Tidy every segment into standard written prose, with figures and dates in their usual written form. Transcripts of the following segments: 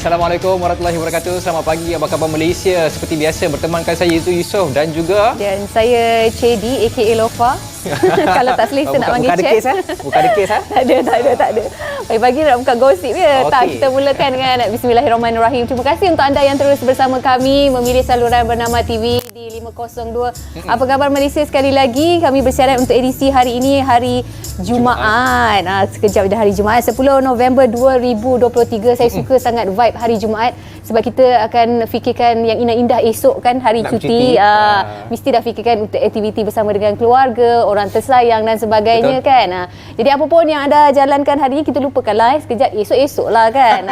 Assalamualaikum warahmatullahi wabarakatuh. Selamat pagi, apa khabar Malaysia? Seperti biasa bertemankan saya itu Yusof dan juga saya Chedi aka Lofa. Kalau tak selesa nak panggil Cik. Bukan ada kes. Tak ada. Pagi-pagi nak buka gosip ya. Tak, kita mulakan dengan Bismillahirrahmanirrahim. Terima kasih untuk anda yang terus bersama kami memilih saluran Bernama TV di 502. Apa khabar Malaysia sekali lagi? Kami bersiaran untuk edisi hari ini, hari Jumaat. Sekejap dah hari Jumaat, 10 November 2023. Saya suka sangat vibe hari Jumaat sebab kita akan fikirkan yang indah-indah esok kan, hari cuti. Mesti dah fikirkan untuk aktiviti bersama dengan keluarga, orang tersayang dan sebagainya. Betul. Kan. Jadi apa pun yang anda jalankan hari ini, kita lupakanlah sekejap, esok-esok lah kan.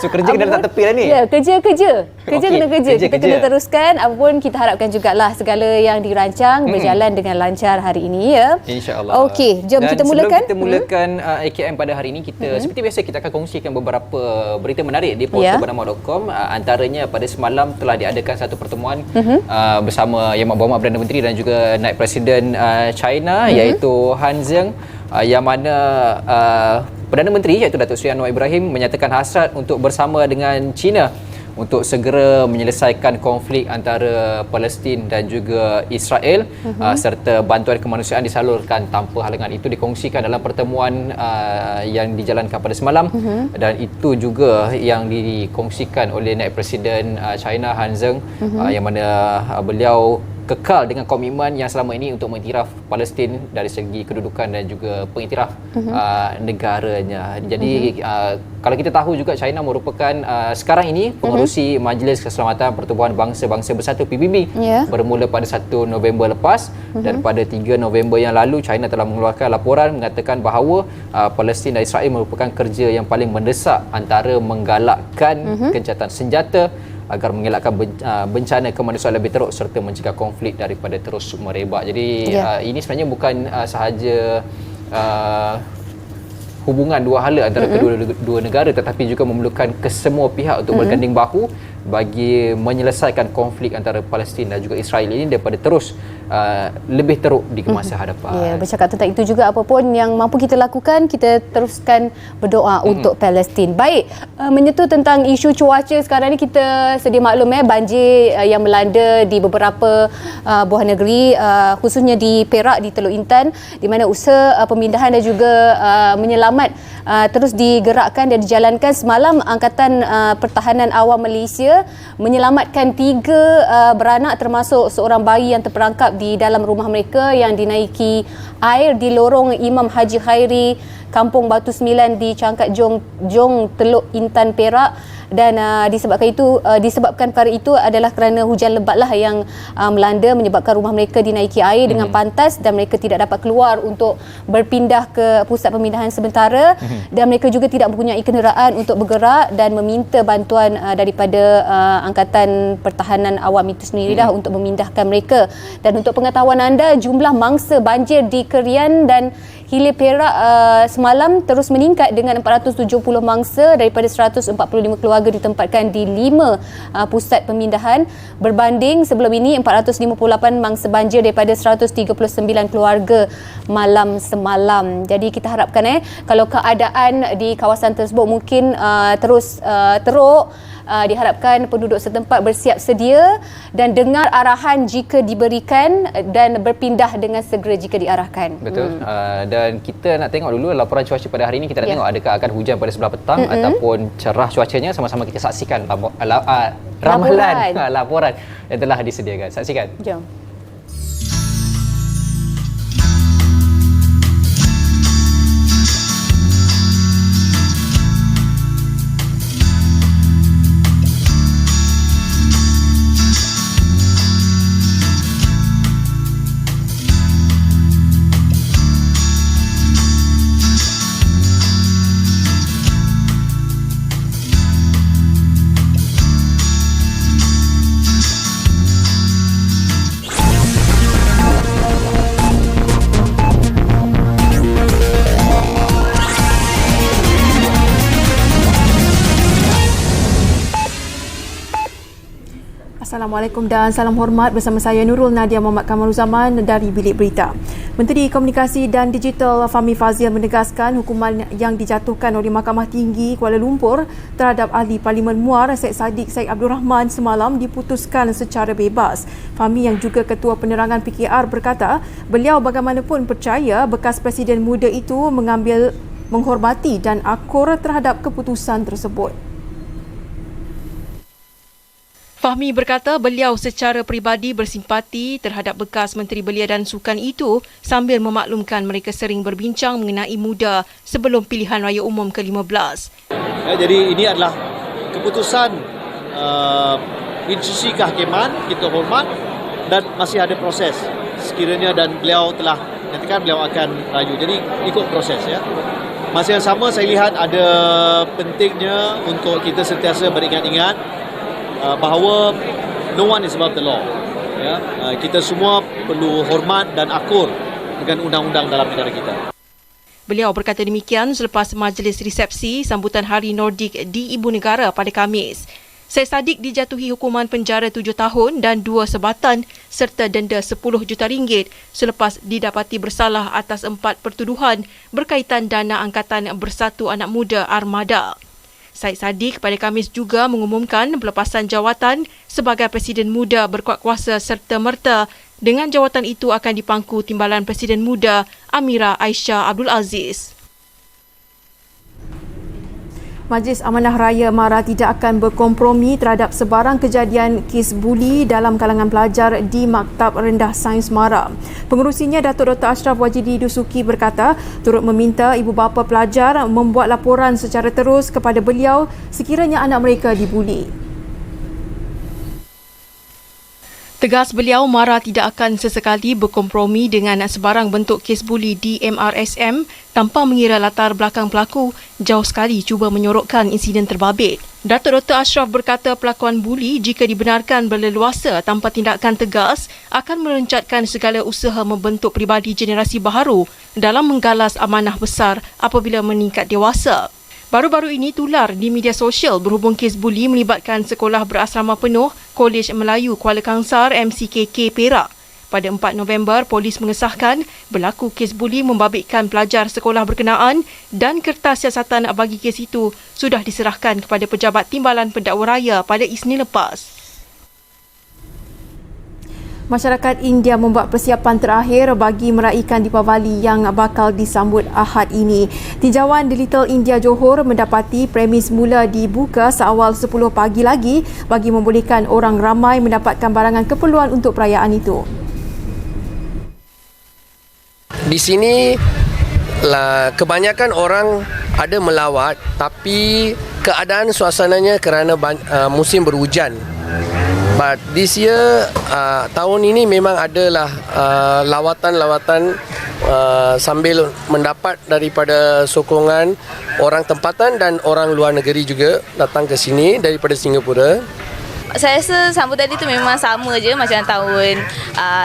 So kerja kena letak tepi lah ni. Ya, kerja kena kerja. Kita kena teruskan. Apa pun kita harapkan jugalah segala yang dirancang berjalan dengan lancar hari ini ya. InsyaAllah. Okey, jom dan kita mulakan. Sebelum kita mulakan AKM pada hari ini, kita seperti biasa kita akan kongsikan beberapa berita menarik di portal bernama.com. Antaranya pada semalam telah diadakan satu pertemuan bersama Yang Berhormat Perdana Menteri dan juga Naib Presiden China iaitu Han Zheng, yang mana Perdana Menteri iaitu Datuk Seri Anwar Ibrahim menyatakan hasrat untuk bersama dengan China untuk segera menyelesaikan konflik antara Palestin dan juga Israel, serta bantuan kemanusiaan disalurkan tanpa halangan. Itu dikongsikan dalam pertemuan yang dijalankan pada semalam, dan itu juga yang dikongsikan oleh Naib Presiden China Han Zheng, yang mana beliau kekal dengan komitmen yang selama ini untuk mengiktiraf Palestin dari segi kedudukan dan juga pengiktiraf negaranya. Jadi kalau kita tahu juga China merupakan sekarang ini pengerusi Majlis Keselamatan Pertubuhan Bangsa-Bangsa Bersatu PBB bermula pada 1 November lepas, dan pada 3 November yang lalu China telah mengeluarkan laporan mengatakan bahawa Palestin dan Israel merupakan kerja yang paling mendesak antara menggalakkan gencatan senjata agar mengelakkan bencana kemanusiaan lebih teruk serta mencegah konflik daripada terus merebak. Jadi ini sebenarnya bukan sahaja hubungan dua hala antara kedua negara, tetapi juga memerlukan kesemua pihak untuk berganding bahu bagi menyelesaikan konflik antara Palestin dan juga Israel ini daripada terus lebih teruk di masa hadapan. Ya, bercakap tentang itu juga, apa pun yang mampu kita lakukan, kita teruskan berdoa untuk Palestin. Baik, menyentuh tentang isu cuaca sekarang ni, kita sedia maklum banjir yang melanda di beberapa buah negeri, khususnya di Perak, di Teluk Intan, di mana usaha pemindahan dan juga menyelamat terus digerakkan dan dijalankan. Semalam Angkatan Pertahanan Awam Malaysia menyelamatkan 3 beranak termasuk seorang bayi yang terperangkap di dalam rumah mereka yang dinaiki air di lorong Imam Haji Khairi, Kampung Batu Sembilan di Cangkat Jong, Teluk Intan, Perak. Dan disebabkan perkara itu adalah kerana hujan lebatlah yang melanda, menyebabkan rumah mereka dinaiki air dengan pantas dan mereka tidak dapat keluar untuk berpindah ke pusat pemindahan sementara, dan mereka juga tidak mempunyai kenderaan untuk bergerak dan meminta bantuan daripada Angkatan Pertahanan Awam itu sendiri untuk memindahkan mereka. Dan untuk pengetahuan anda, jumlah mangsa banjir di Kerian dan Hilir Perak semalam terus meningkat dengan 470 mangsa daripada 145 keluarga ditempatkan di 5 pusat pemindahan, berbanding sebelum ini 458 mangsa banjir daripada 139 keluarga malam semalam. Jadi kita harapkan kalau keadaan di kawasan tersebut mungkin terus teruk, diharapkan penduduk setempat bersiap sedia dan dengar arahan jika diberikan dan berpindah dengan segera jika diarahkan. Betul. Dan kita nak tengok dulu laporan cuaca pada hari ini. Kita nak tengok adakah akan hujan pada sebelah petang ataupun cerah cuacanya. Sama-sama kita saksikan ramalan laporan yang telah disediakan. Saksikan. Jom. Assalamualaikum dan salam hormat, bersama saya Nurul Nadia Muhammad Kamaruzaman dari Bilik Berita. Menteri Komunikasi dan Digital Fahmi Fadzil menegaskan hukuman yang dijatuhkan oleh Mahkamah Tinggi Kuala Lumpur terhadap Ahli Parlimen Muar Syed Saddiq Syed Abdul Rahman semalam diputuskan secara bebas. Fahmi yang juga Ketua Penerangan PKR berkata, beliau bagaimanapun percaya bekas Presiden muda itu menghormati dan akur terhadap keputusan tersebut. Fahmi berkata beliau secara peribadi bersimpati terhadap bekas Menteri Belia dan Sukan itu sambil memaklumkan mereka sering berbincang mengenai muda sebelum pilihan raya umum ke-15. Jadi ini adalah keputusan institusi kehakiman, kita hormat dan masih ada proses sekiranya dan beliau telah nyatakan beliau akan raju. Jadi ikut proses ya. Masa yang sama saya lihat ada pentingnya untuk kita sentiasa beringat-ingat bahawa no one is above the law. Ya, kita semua perlu hormat dan akur dengan undang-undang dalam negara kita. Beliau berkata demikian selepas majlis resepsi sambutan Hari Nordik di Ibu Negara pada Khamis. Syed Saddiq dijatuhi hukuman penjara 7 tahun dan 2 sebatan serta denda 10 juta ringgit selepas didapati bersalah atas 4 pertuduhan berkaitan dana Angkatan Bersatu Anak Muda Armada. Syed Saddiq pada Khamis juga mengumumkan pelepasan jawatan sebagai Presiden Muda berkuat kuasa serta-merta dengan jawatan itu akan dipangku Timbalan Presiden Muda Amira Aisyah Abdul Aziz. Majlis Amanah Raya MARA tidak akan berkompromi terhadap sebarang kejadian kes buli dalam kalangan pelajar di Maktab Rendah Sains MARA. Pengerusinya Datuk Dr. Ashraf Wajidi Dusuki berkata turut meminta ibu bapa pelajar membuat laporan secara terus kepada beliau sekiranya anak mereka dibuli. Tegas beliau, MARA tidak akan sesekali berkompromi dengan sebarang bentuk kes buli di MRSM tanpa mengira latar belakang pelaku, jauh sekali cuba menyorokkan insiden terbabit. Datuk Dr. Ashraf berkata pelakuan buli jika dibenarkan berleluasa tanpa tindakan tegas akan meroncatkan segala usaha membentuk pribadi generasi baharu dalam menggalas amanah besar apabila meningkat dewasa. Baru-baru ini tular di media sosial berhubung kes buli melibatkan Sekolah Berasrama Penuh Kolej Melayu Kuala Kangsar MCKK Perak. Pada 4 November, polis mengesahkan berlaku kes buli membabitkan pelajar sekolah berkenaan dan kertas siasatan bagi kes itu sudah diserahkan kepada Pejabat Timbalan Pendakwa Raya pada Isnin lepas. Masyarakat India membuat persiapan terakhir bagi meraihkan Deepavali yang bakal disambut Ahad ini. Tinjauan di Little India Johor mendapati premis mula dibuka seawal 10 pagi lagi bagi membolehkan orang ramai mendapatkan barangan keperluan untuk perayaan itu. Di sini kebanyakan orang ada melawat tapi keadaan suasananya kerana musim berhujan. But this year, tahun ini memang adalah lawatan-lawatan sambil mendapat daripada sokongan orang tempatan dan orang luar negeri juga datang ke sini daripada Singapura. Saya rasa sambutan itu memang sama je macam tahun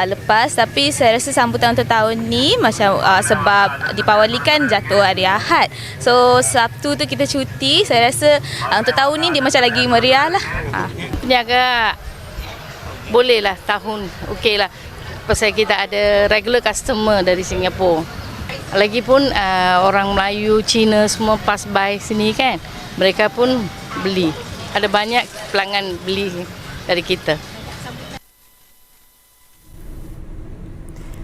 lepas, tapi saya rasa sambutan untuk tahun ni macam sebab Deepavali kan jatuh hari Ahad. So Sabtu tu kita cuti. Saya rasa untuk tahun ni dia macam lagi meriah lah. Ini agak boleh lah tahun, okey lah. Pasal kita ada regular customer dari Singapura. Lagipun orang Melayu, Cina semua pass by sini kan. Mereka pun beli. Ada banyak pelanggan beli dari kita.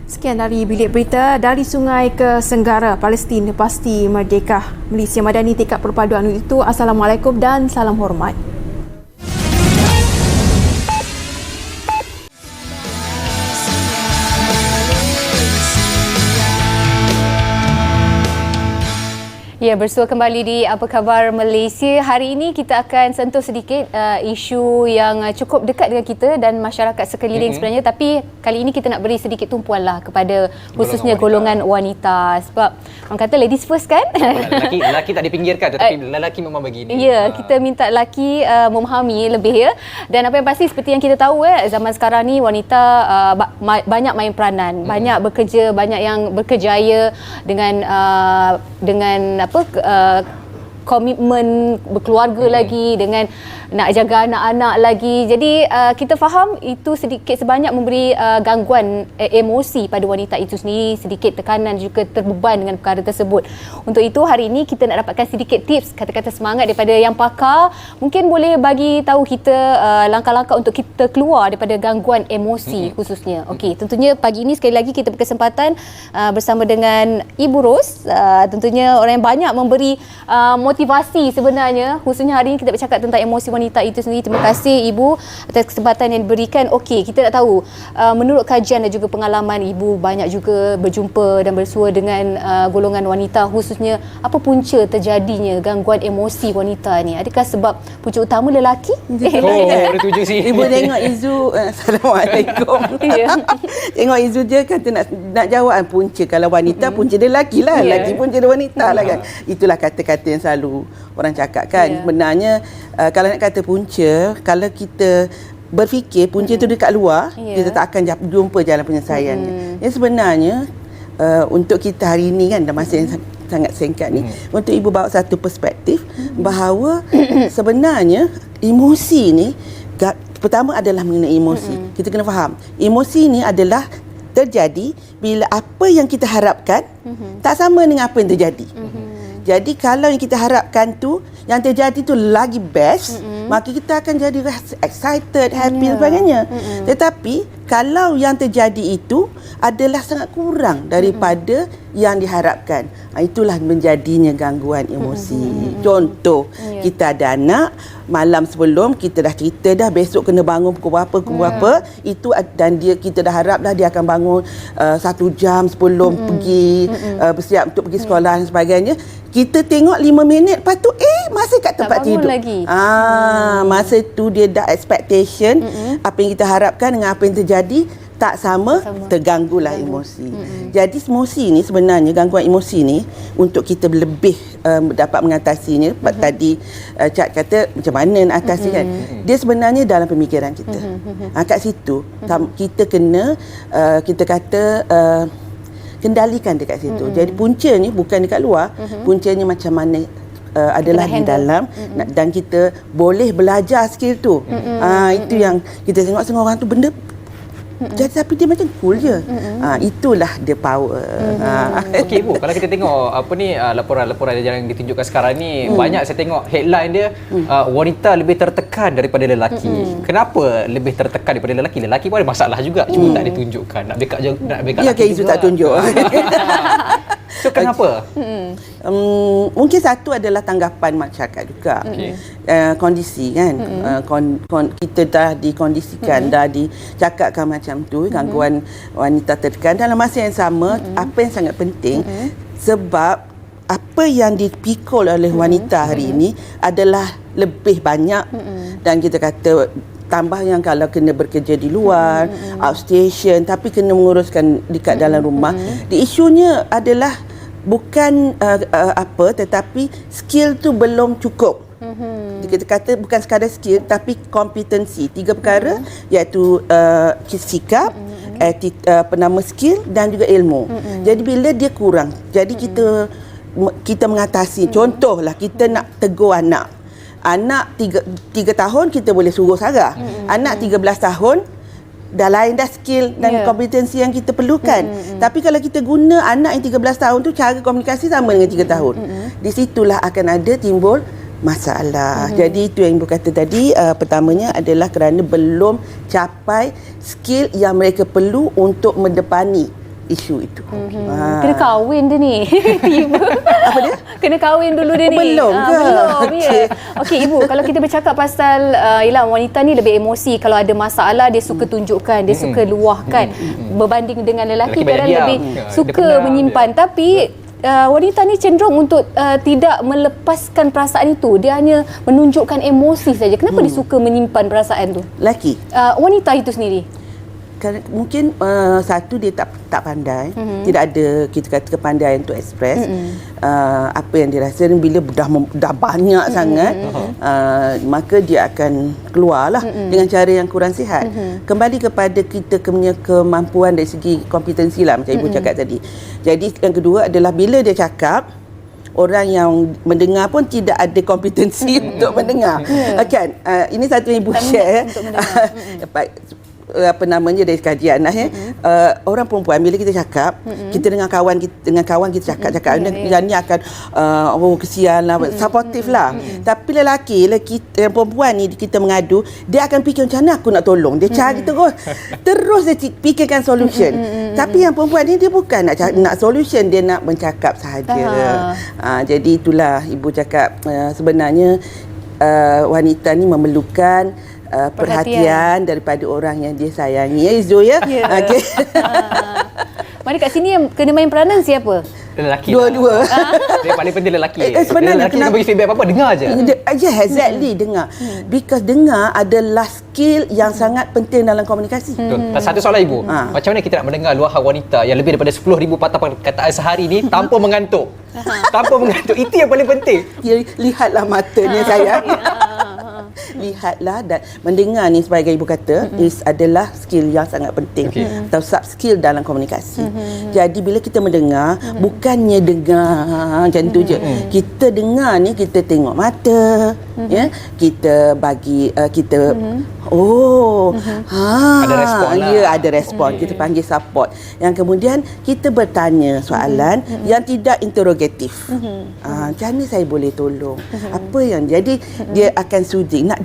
Sekian dari Bilik Berita. Dari sungai ke Senggara, Palestin pasti merdeka. Malaysia Madani tekad perpaduan itu. Assalamualaikum dan salam hormat. Ya, bersua kembali di Apa Khabar Malaysia. Hari ini kita akan sentuh sedikit isu yang cukup dekat dengan kita dan masyarakat sekeliling sebenarnya, tapi kali ini kita nak beri sedikit tumpuan lah kepada khususnya golongan wanita. Sebab orang kata ladies first kan? Lelaki tak dipinggirkan, tetapi lelaki memang begini. Ya, kita minta lelaki memahami lebih ya. Dan apa yang pasti seperti yang kita tahu zaman sekarang ni wanita banyak main peranan, banyak bekerja, banyak yang berkejaya dengan komitmen berkeluarga lagi, dengan nak jaga anak-anak lagi. Jadi kita faham itu sedikit sebanyak memberi gangguan emosi pada wanita itu sendiri, sedikit tekanan juga terbeban dengan perkara tersebut. Untuk itu hari ini kita nak dapatkan sedikit tips, kata-kata semangat daripada yang pakar. Mungkin boleh bagi tahu kita langkah-langkah untuk kita keluar daripada gangguan emosi khususnya. Okey, tentunya pagi ini sekali lagi kita berkesempatan bersama dengan Ibu Ros. Tentunya orang yang banyak memberi motivasi sebenarnya, khususnya hari ini kita bercakap tentang emosi wanita itu sendiri. Terima kasih Ibu atas kesempatan yang diberikan. Okey, kita nak tahu menurut kajian dan juga pengalaman Ibu banyak juga berjumpa dan bersua dengan golongan wanita, khususnya apa punca terjadinya gangguan emosi wanita ni? Adakah sebab punca utama lelaki? Boleh tuju sih. Ibu tengok Izu, Assalamualaikum. Tengok Izu je kata nak jawab punca. Kalau wanita punca dia lelaki lah, lelaki punca dia wanita lah kan. Itulah kata-kata yang selalu orang cakap kan. Sebenarnya kalau nak kata punca, kalau kita berfikir punca itu dekat luar, kita tak akan jumpa jalan penyelesaiannya. Yang sebenarnya untuk kita hari ini kan, dalam masa yang sangat singkat ni, untuk Ibu bawa satu perspektif bahawa sebenarnya emosi ni, pertama adalah mengenai emosi. Kita kena faham, emosi ni adalah terjadi bila apa yang kita harapkan tak sama dengan apa yang terjadi. Jadi kalau yang kita harapkan tu, yang terjadi tu lagi best, maka kita akan jadi excited, happy dan sebagainya. Tetapi kalau yang terjadi itu adalah sangat kurang daripada yang diharapkan, itulah menjadinya gangguan emosi. Contoh, kita ada anak, malam sebelum kita dah cerita dah besok kena bangun pukul berapa, itu, dan kita dah harap dah dia akan bangun 1 jam sebelum pergi bersiap untuk pergi sekolah dan sebagainya. Kita tengok 5 minit, lepas tu masih kat tempat tidur lagi. Masa tu dia dah expectation apa yang kita harapkan dengan apa yang terjadi tak sama. Terganggulah emosi. Jadi emosi ni sebenarnya, gangguan emosi ni untuk kita lebih dapat mengatasinya, tadi Cak kata macam mana nak atasi kan, dia sebenarnya dalam pemikiran kita. Kat situ kita kena kita kata kendalikan dekat situ. Jadi puncanya bukan dekat luar, puncanya macam mana adalah di dalam, dan kita boleh belajar skill tu. Itu yang kita tengok semua orang tu benda jadi, tapi dia macam cool je. Itulah dia power. Okey Ibu, kalau kita tengok apa ni laporan-laporan yang ditunjukkan sekarang ni, banyak saya tengok headline dia wanita lebih tertekan daripada lelaki. Kenapa lebih tertekan daripada lelaki? Lelaki pun ada masalah juga, cuma tak ditunjukkan. Nak backup lelaki Izu tak tunjuk. So kenapa? Mungkin satu adalah tanggapan masyarakat juga. Kondisi kan, kita dah dikondisikan, dah dicakapkan macam tu, gangguan wanita tertekan. Dalam masa yang sama, apa yang sangat penting, sebab apa yang dipikul oleh wanita hari ini adalah lebih banyak, dan kita kata tambah yang kalau kena bekerja di luar, outstation, tapi kena menguruskan dekat dalam rumah. Isunya adalah bukan tetapi skill tu belum cukup. Kita kata bukan sekadar skill, tapi kompetensi. 3 perkara, iaitu sikap, skill dan juga ilmu. Jadi bila dia kurang, jadi kita mengatasi. Contohlah, kita nak tegur anak 3 tahun kita boleh suruh sarah. Anak 13 tahun dah lain dah skill dan kompetensi yang kita perlukan. Tapi kalau kita guna anak yang 13 tahun tu, cara komunikasi sama dengan 3 tahun. Di situlah akan ada timbul masalah. Jadi itu yang Ibu kata tadi, pertamanya adalah kerana belum capai skill yang mereka perlu untuk mendepani isu itu. Kena kahwin dia ni. Tiba. Apa dia? Kena kahwin dulu dia ni. Belum ke? Belum, ya. Okey Ibu, kalau kita bercakap pasal wanita ni lebih emosi, kalau ada masalah dia suka tunjukkan, dia suka luahkan, berbanding dengan lelaki dia lebih suka menyimpan. Tapi wanita ni cenderung untuk tidak melepaskan perasaan itu. Dia hanya menunjukkan emosi saja. Kenapa dia suka menyimpan perasaan tu? Lelaki? Wanita itu sendiri. Mungkin satu, dia tak pandai, tidak ada kita kata kepandaian untuk express apa yang dia rasa. Bila dah banyak sangat, maka dia akan keluarlah dengan cara yang kurang sihat. Kembali kepada kita punya kemampuan dari segi kompetensi lah, macam Ibu cakap tadi. Jadi yang kedua adalah bila dia cakap, orang yang mendengar pun tidak ada kompetensi untuk mendengar. Kan? Ini satu ibu share. Apa namanya dari kajian orang perempuan bila kita cakap, kita dengan kawan kita cakap yang ni akan kesian lah, supportive lah. Tapi lelaki yang perempuan ni kita mengadu, dia akan fikir macam mana aku nak tolong. Dia cari terus dia fikirkan solution. Tapi yang perempuan ni dia bukan nak solution, dia nak mencakap sahaja. Jadi itulah ibu cakap, sebenarnya wanita ni memerlukan perhatian daripada orang yang dia sayangi. Izul ya. Okey. Mana kat sini yang kena main peranan siapa? Lelaki. Dua-dua. Dia paling penting lelaki. Sebenarnya lelaki nak bagi feedback apa-apa dengar je. Exactly, dengar. Because dengar adalah skill yang sangat penting dalam komunikasi. Betul. Satu soalan ibu. Macam mana kita nak mendengar luahan wanita yang lebih daripada 10,000 patah perkataan sehari ni tanpa mengantuk? Tanpa mengantuk. Itu yang paling penting. Lihatlah matanya saya. Lihatlah, dan mendengar ni sebagai ibu kata adalah skill yang sangat penting atau sub skill dalam komunikasi. Jadi bila kita mendengar, bukannya dengar macam tu je. Kita dengar ni, kita tengok mata, ya, kita bagi kita ada respon lah. Ya, ada respon. Kita panggil support. Yang kemudian kita bertanya soalan yang tidak interrogatif. Macam mana saya boleh tolong? Apa yang jadi dia akan sudi nak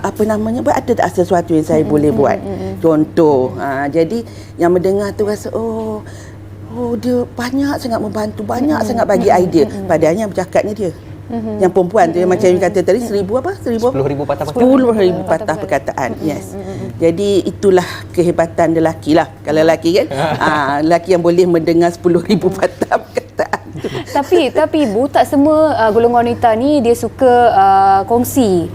apa namanya, ada tak sesuatu yang saya boleh buat? Contoh, jadi yang mendengar tu rasa dia banyak sangat membantu, banyak sangat bagi idea. Padahal yang bercakap ni dia. Yang perempuan tu yang macam you kata tadi 10,000 patah perkataan. 10,000 patah perkataan. Yes. Jadi itulah kehebatan lelaki lah. Kalau lelaki kan, lelaki yang boleh mendengar 10,000 patah perkataan. Tapi ibu, tak semua golongan wanita ni dia suka kongsi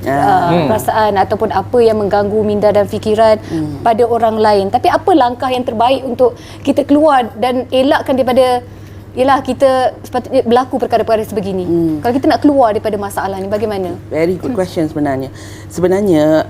perasaan ataupun apa yang mengganggu minda dan fikiran pada orang lain. Tapi apa langkah yang terbaik untuk kita keluar dan elakkan daripada kita sepatutnya berlaku perkara-perkara sebegini. Kalau kita nak keluar daripada masalah ni, bagaimana? Very good question sebenarnya. Sebenarnya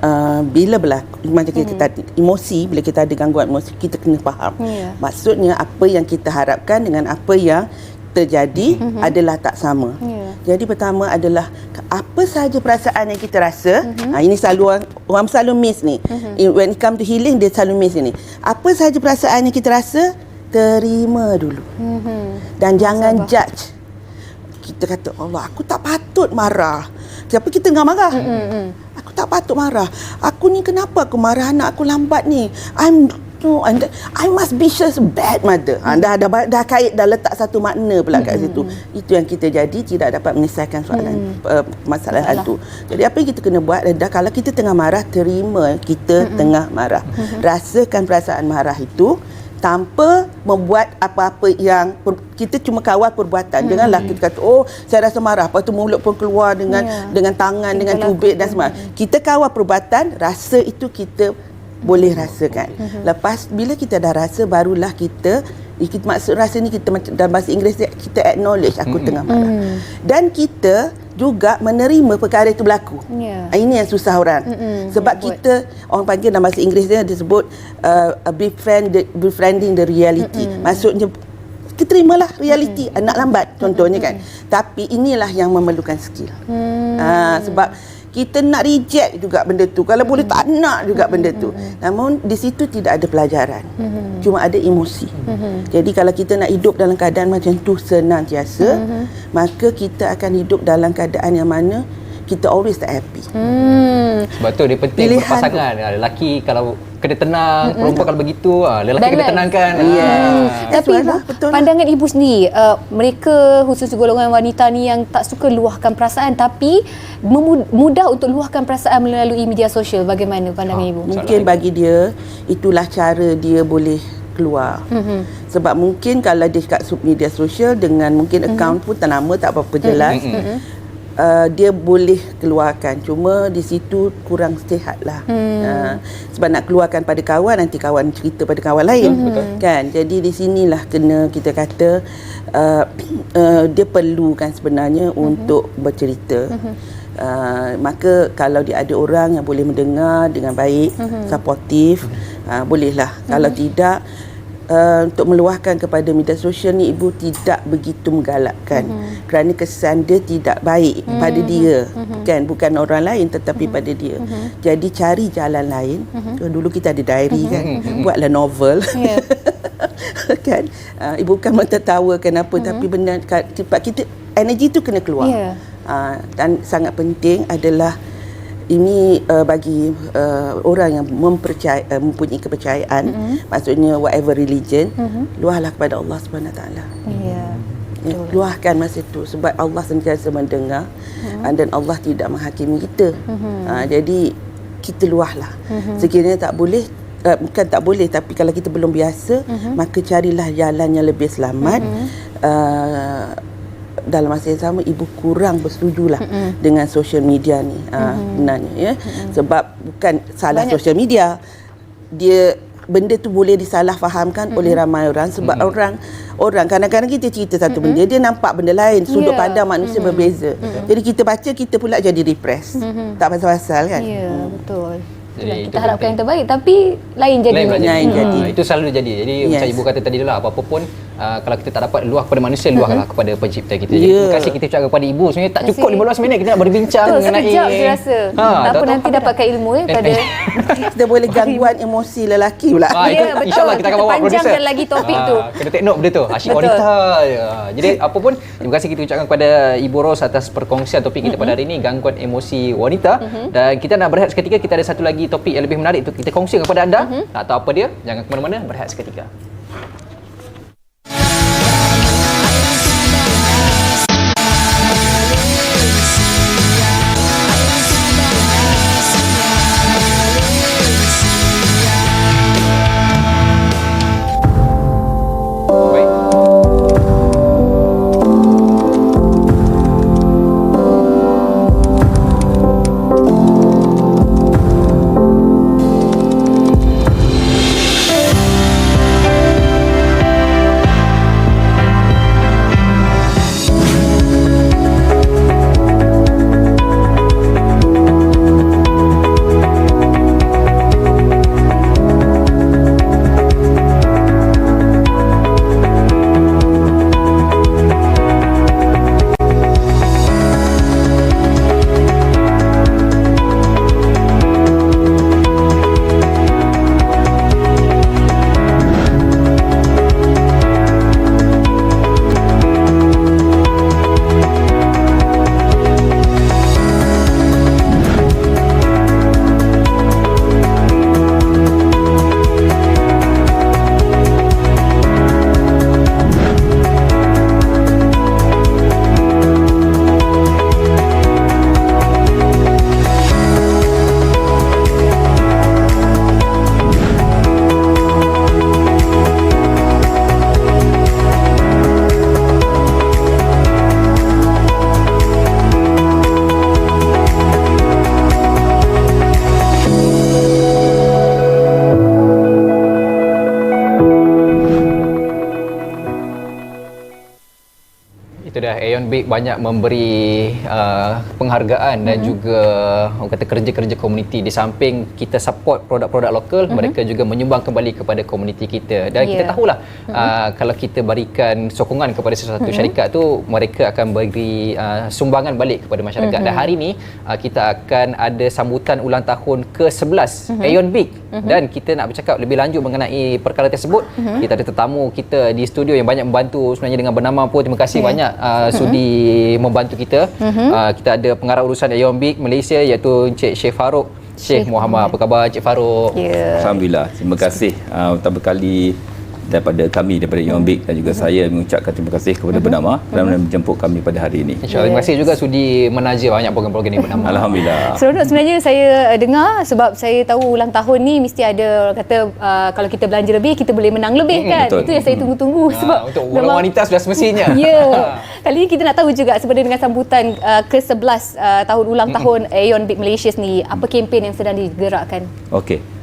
bila berlaku macam kita tadi, emosi, bila kita ada gangguan emosi, kita kena faham. Maksudnya apa yang kita harapkan dengan apa yang terjadi adalah tak sama. Jadi pertama adalah apa sahaja perasaan yang kita rasa. Ini selalu orang selalu miss ni. When it come to healing, dia selalu miss ini. Apa sahaja perasaan yang kita rasa, terima dulu. Dan jangan judge. Kita kata, Allah, aku tak patut marah. Tapi kita tengah marah. Aku tak patut marah. Aku ni kenapa aku marah, anak aku lambat ni. I must be just a bad mother. Dah kait, dah letak satu makna pula kat situ. Itu yang kita jadi tidak dapat menyelesaikan soalan masalah tu. Jadi apa yang kita kena buat adalah kalau kita tengah marah, terima kita tengah marah. Rasakan perasaan marah itu tanpa membuat apa-apa yang kita cuma kawal perbuatan. Janganlah kita kata, saya rasa marah, lepas tu mulut pun keluar dengan tangan, dengan cubit dan semua. Kita kawal perbuatan, rasa itu kita boleh rasakan. Lepas bila kita dah rasa, barulah kita maksud rasa ni, kita dalam bahasa Inggeris kita acknowledge aku tengah marah. Dan kita juga menerima perkara itu berlaku. Ini yang susah orang. Sebab kita, orang panggil dalam bahasa Inggeris dia disebut befriending the reality. Maksudnya kita terimalah reality, anak lambat contohnya kan. Tapi inilah yang memerlukan skill. Sebab kita nak reject juga benda tu, kalau boleh tak nak juga benda tu. Namun di situ tidak ada pelajaran, cuma ada emosi. Jadi kalau kita nak hidup dalam keadaan macam tu senantiasa, maka kita akan hidup dalam keadaan yang mana kita always tak happy. Sebab tu dia penting berpasangan. Lelaki kalau kena tenang, perempuan kalau begitu, lelaki kena tenangkan. Tapi pandangan ibu sendiri, mereka khusus golongan wanita ni yang tak suka luahkan perasaan tapi mudah untuk luahkan perasaan melalui media sosial, bagaimana pandangan ibu? Mungkin bagi dia itulah cara dia boleh keluar. Sebab mungkin kalau dia kat media sosial dengan mungkin akaun pun tak nama, tak apa-apa jelas, dia boleh keluarkan, cuma di situ kurang sihat lah. Sebab nak keluarkan pada kawan, nanti kawan cerita pada kawan lain, kan. Jadi di sinilah kena kita kata dia perlukan sebenarnya untuk bercerita. Maka kalau dia ada orang yang boleh mendengar dengan baik, supportif, bolehlah. Kalau tidak, untuk meluahkan kepada media sosial ni, ibu tidak begitu menggalakkan kerana kesan dia tidak baik pada dia, bukan orang lain tetapi pada dia. Jadi cari jalan lain. Dulu kita ada diary kan, buatlah novel. Kan, ibu bukan mentertawakan apa, tapi benar kita energi tu kena keluar. Dan sangat penting adalah ini bagi orang yang mempunyai kepercayaan, maksudnya whatever religion, luahlah kepada Allah Subhanahu Wa Taala. Luahkan masa itu sebab Allah sentiasa mendengar dan Allah tidak menghakimi kita. Jadi kita luahlah. Sekiranya tak boleh, bukan tak boleh, tapi kalau kita belum biasa, maka carilah jalan yang lebih selamat. Dalam masa yang sama, ibu kurang bersetujulah dengan social media ni, sebenarnya ya. Sebab bukan salah social media, dia benda tu boleh disalahfahamkan oleh ramai orang sebab orang kadang-kadang kita cerita satu benda, dia nampak benda lain, sudut pandang manusia berbeza. Jadi kita baca, kita pula jadi repress. Tak pasal-pasal kan. Betul. Jadi, kita harapkan yang terbaik tapi lain jadi. Itu selalu jadi. Jadi macam ibu kata tadi lah, apa-apa pun kalau kita tak dapat luah kepada manusia, luahlah kepada pencipta kita. Jadi terima kasih kita ucapkan kepada ibu. Sebenarnya tak cukup 15 minit kita nak berbincang mengenai sekejap je rasa. Apa nanti dapatkan ilmu pada kita boleh gangguan emosi lelaki pula. Betul. InsyaAllah kita akan bawa producer. Panjangkan lagi topik tu. Kena take note benda tu. Asyik wanita. Jadi apa pun, terima kasih kita ucapkan kepada Ibu Ros atas perkongsian topik kita pada hari ini, gangguan emosi wanita. Dan kita nak berehat seketika. Kita ada satu lagi topik yang lebih menarik untuk kita kongsikan kepada anda. Nak tahu apa dia? Jangan ke mana-mana, berehat seketika. Aeon Big banyak memberi penghargaan dan juga orang kata kerja-kerja komuniti. Di samping kita support produk-produk lokal, mereka juga menyumbang kembali kepada komuniti kita. Dan kita tahulah kalau kita berikan sokongan kepada sesuatu syarikat tu, mereka akan beri sumbangan balik kepada masyarakat. Dan hari ini kita akan ada sambutan ulang tahun ke-11 Aeon Big. Dan kita nak bercakap lebih lanjut mengenai perkara tersebut. Kita ada tetamu kita di studio yang banyak membantu sebenarnya dengan bernama pun. Terima kasih banyak sudi membantu kita. Kita ada pengarah urusan Aeon Big Malaysia iaitu Encik Syekh Farouk. Syekh Muhammad. Apa khabar Encik Farouk? Alhamdulillah. Terima kasih pertama kali daripada Aeon Big dan juga saya mengucapkan terima kasih kepada Bernama kerana menjemput kami pada hari ini. InsyaAllah. Terima kasih juga sudi menaja banyak program-program ini Bernama. Alhamdulillah. Seronok sebenarnya saya dengar sebab saya tahu ulang tahun ni mesti ada kata kalau kita belanja lebih kita boleh menang lebih kan. Betul. Itu yang saya tunggu-tunggu sebab untuk orang wanita sudah semestinya. Kali ni kita nak tahu juga sebenarnya dengan sambutan ke-11 tahun ulang tahun Aeon Big Malaysia ni, apa kempen yang sedang digerakkan? Okey.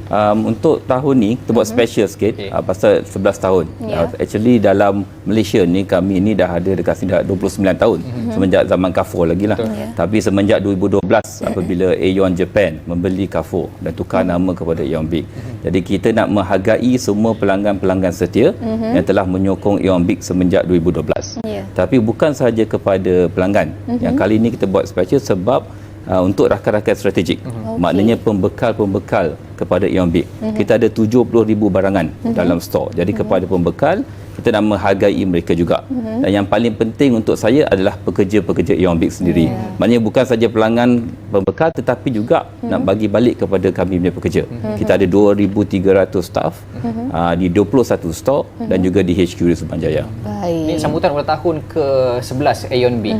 Untuk tahun ni kita buat special sikit pasal 11 tahun. Actually dalam Malaysia ni kami ni dah ada dekat sini dah 29 tahun semenjak zaman Carrefour lagi lah. Tapi semenjak 2012 apabila Aeon Japan membeli Carrefour dan tukar nama kepada Aeon Big. Jadi kita nak menghargai semua pelanggan-pelanggan setia yang telah menyokong Aeon Big semenjak 2012. Tapi bukan sahaja kepada pelanggan. Yang kali ni kita buat special sebab untuk rakan-rakan strategik. Maknanya pembekal-pembekal kepada Aeon Big. Kita ada 70,000 barangan dalam stor. Jadi kepada pembekal, kita nak menghargai mereka juga. Dan yang paling penting untuk saya adalah pekerja-pekerja Aeon Big sendiri. Maknanya bukan saja pelanggan pembekal tetapi juga nak bagi balik kepada kami punya pekerja. Kita ada 2,300 staff di 21 store dan juga di HQ di Subanjaya. Ini sambutan ulang tahun ke-11 Aeon Big.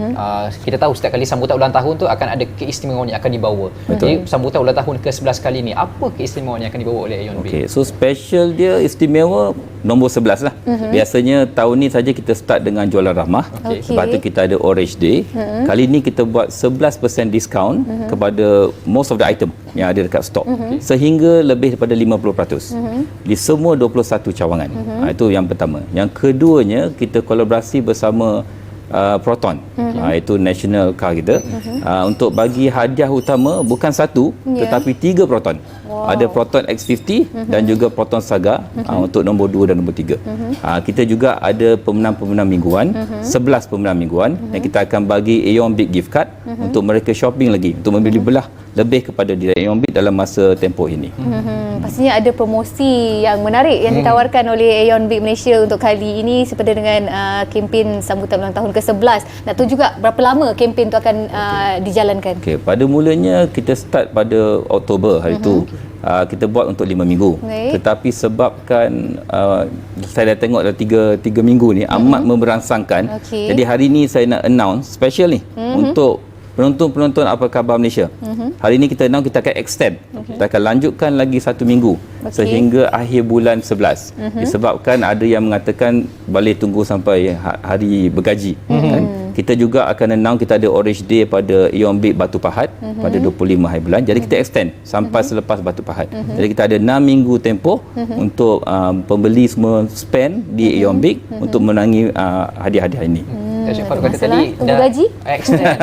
Kita tahu setiap kali sambutan ulang tahun tu akan ada keistimewaan yang akan dibawa. Jadi sambutan ulang tahun ke-11 kali ni, apa keistimewaan yang akan dibawa oleh Aeon Big? Okay, so special dia istimewa nombor 11 lah. Biasanya tahun ni saja kita start dengan jualan rahmah. Lepas tu kita ada Orange Day. Kali ni kita buat 11% diskaun kepada most of the item yang ada dekat stok. Sehingga lebih daripada 50% di semua 21 cawangan. Itu yang pertama. Yang keduanya kita kolaborasi bersama Proton, itu national car kita, untuk bagi hadiah utama bukan satu tetapi 3 Proton. Ada Proton X50 dan juga Proton Saga untuk nombor 2 dan nombor 3. Kita juga ada pemenang-pemenang mingguan, 11 pemenang mingguan yang kita akan bagi Aeon Big gift card untuk mereka shopping lagi, untuk membeli belah lebih kepada diri Aeon Big dalam masa tempoh ini. Pastinya ada promosi yang menarik yang ditawarkan oleh Aeon Big Malaysia untuk kali ini sepada dengan kempen sambutan ulang tahun ke-11. Nak tahu juga berapa lama kempen tu akan dijalankan? Okey, pada mulanya kita start pada Oktober hari itu. Kita buat untuk 5 minggu. Tetapi sebabkan saya dah tengok dah 3 minggu ni amat memberangsangkan. Jadi hari ni saya nak announce special ni untuk penonton-penonton Apa Khabar Malaysia. Hari ini kita announce kita akan extend. Kita akan lanjutkan lagi 1 minggu sehingga akhir bulan 11. Disebabkan ada yang mengatakan boleh tunggu sampai hari bergaji. Kan? Kita juga akan announce kita ada Orange Day pada Aeon Big Batu Pahat pada 25 hari bulan. Jadi kita extend sampai selepas Batu Pahat. Jadi kita ada 6 minggu tempoh untuk pembeli semua spend di Aeon Big untuk menangi hadiah-hadiah ini. Cik Farouk kata tadi dah extend,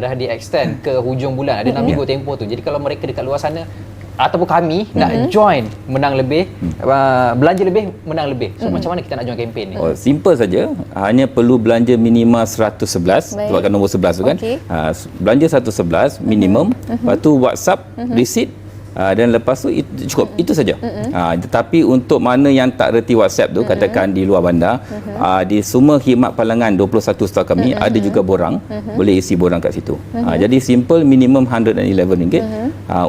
dah di-extend ke hujung bulan, ada 6 minggu tempoh tu. Jadi kalau mereka dekat luar sana ataupun kami nak join menang lebih, belanja lebih menang lebih. So macam mana kita nak join kempen ni? Simple saja, hanya perlu belanja minimal 111. Sebabkan nombor 11 tu kan. Belanja 111 minimum. Lepas tu WhatsApp receipt. Dan lepas tu cukup itu saja. Tetapi untuk mana yang tak reti WhatsApp tu, katakan di luar bandar, di semua khidmat palangan 21 store kami ada juga borang, boleh isi borang kat situ. Jadi simple, minimum RM111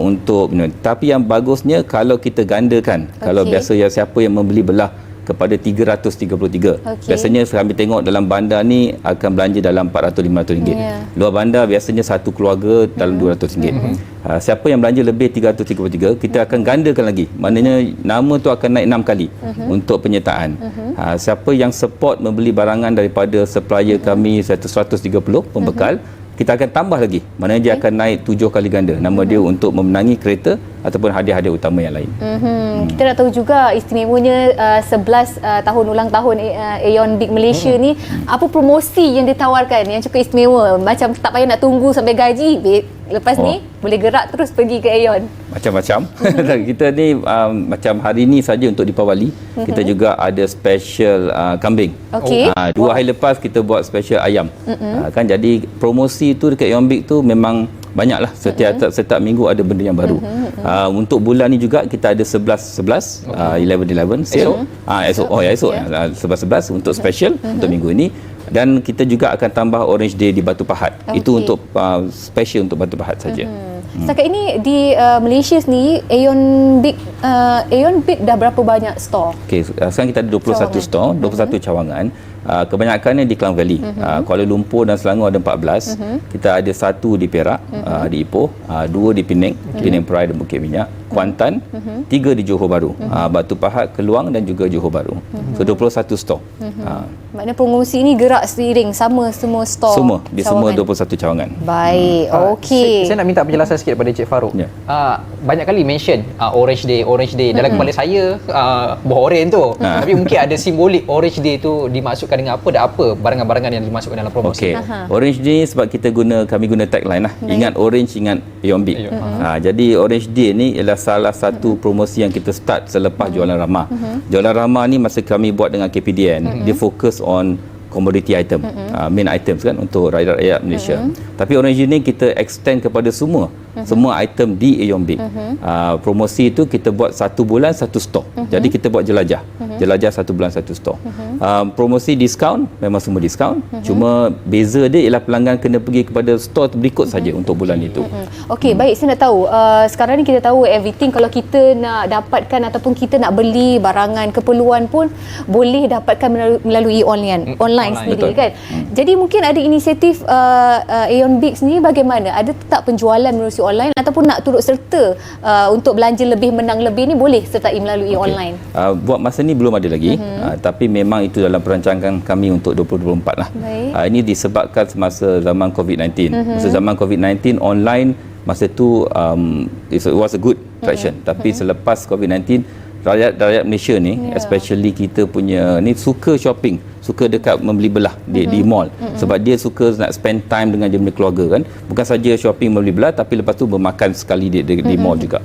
untuk. Tapi yang bagusnya kalau kita gandakan, kalau biasa siapa yang membeli belah kepada 333. Biasanya kami tengok dalam bandar ni akan belanja dalam RM400-500. Luar bandar biasanya satu keluarga dalam RM200. Siapa yang belanja lebih 333, kita akan gandakan lagi. Maknanya nama tu akan naik 6 kali untuk penyertaan. Siapa yang support membeli barangan daripada supplier kami 130 pembekal, kita akan tambah lagi. Maknanya dia akan naik 7 kali ganda. Nama dia untuk memenangi kereta ataupun hadiah-hadiah utama yang lain. Kita nak tahu juga istimewanya 11 tahun ulang tahun Aeon Big Malaysia ni, apa promosi yang ditawarkan yang cukup istimewa? Macam tak payah nak tunggu sampai gaji. Lepas ni boleh gerak terus pergi ke Aeon. Macam-macam. Kita ni macam hari ni saja untuk Deepawali, kita juga ada special kambing. 2 hari lepas kita buat special ayam. Kan, jadi promosi tu dekat Aeon Big tu memang banyaklah. Setiap minggu ada benda yang baru. Untuk bulan ni juga kita ada 11-11, 11-11 sale. Esok 11-11 untuk special untuk minggu ini. Dan kita juga akan tambah Orange Day di Batu Pahat. Itu untuk special untuk Batu Pahat saja. Setakat ini di Malaysia sendiri Aeon Big dah berapa banyak store? Sekarang kita ada 21 store, 21 cawangan. Kebanyakannya di Klang Valley. Kuala Lumpur dan Selangor ada 14. Kita ada 1 di Perak, di Ipoh, 2 di Penang, Penang Pride dan Bukit Minyak. Kuantan, 3 di Johor Bahru. Batu Pahat, Keluang dan juga Johor Bahru. So 21 store. Maknanya pengungsi ni gerak seiring sama semua store. Semua di semua cawangan. 21 cawangan. Baik, okey. Saya nak minta penjelasan sikit daripada Cik Farouk. Ya. Banyak kali mention Orange Day. Dalam kepala saya buah oren tu. Tapi mungkin ada simbolik Orange Day tu dimasukkan dengan apa dan apa barangan-barangan yang dimasukkan dalam promosi. Okey. Orange Day sebab kami guna tagline lah. Ingat Orange, ingat Aeon Big. Jadi Orange Day ni ialah salah satu promosi yang kita start selepas jualan ramah. Jualan ramah ni masa kami buat dengan KPDN, dia fokus on commodity item, main items kan untuk rakyat Malaysia. Tapi Orange Day ni kita extend kepada semua item di Aeon Big. Promosi itu kita buat 1 bulan 1 store. Jadi kita buat jelajah 1 bulan 1 store. Promosi diskaun memang semua diskaun. Cuma beza dia ialah pelanggan kena pergi kepada store berikut saja untuk bulan itu. Okey, baik, saya nak tahu sekarang ni kita tahu everything, kalau kita nak dapatkan ataupun kita nak beli barangan keperluan pun boleh dapatkan melalui online sendiri, betul kan. Jadi mungkin ada inisiatif Aeon Big ni bagaimana? Ada tetap penjualan melalui online ataupun nak turut serta untuk belanja lebih menang lebih ni boleh sertai melalui online? Buat masa ni belum ada lagi, tapi memang itu dalam perancangan kami untuk 2024 lah. Ini disebabkan semasa zaman COVID-19. Masa zaman COVID-19 online masa tu it was a good traction. Tapi selepas COVID-19 rakyat Malaysia ni, especially kita punya ni suka shopping, suka dekat membeli belah di mall. Sebab dia suka nak spend time dengan dia punya keluarga kan. Bukan saja shopping membeli belah, tapi lepas tu bermakan sekali di mall juga.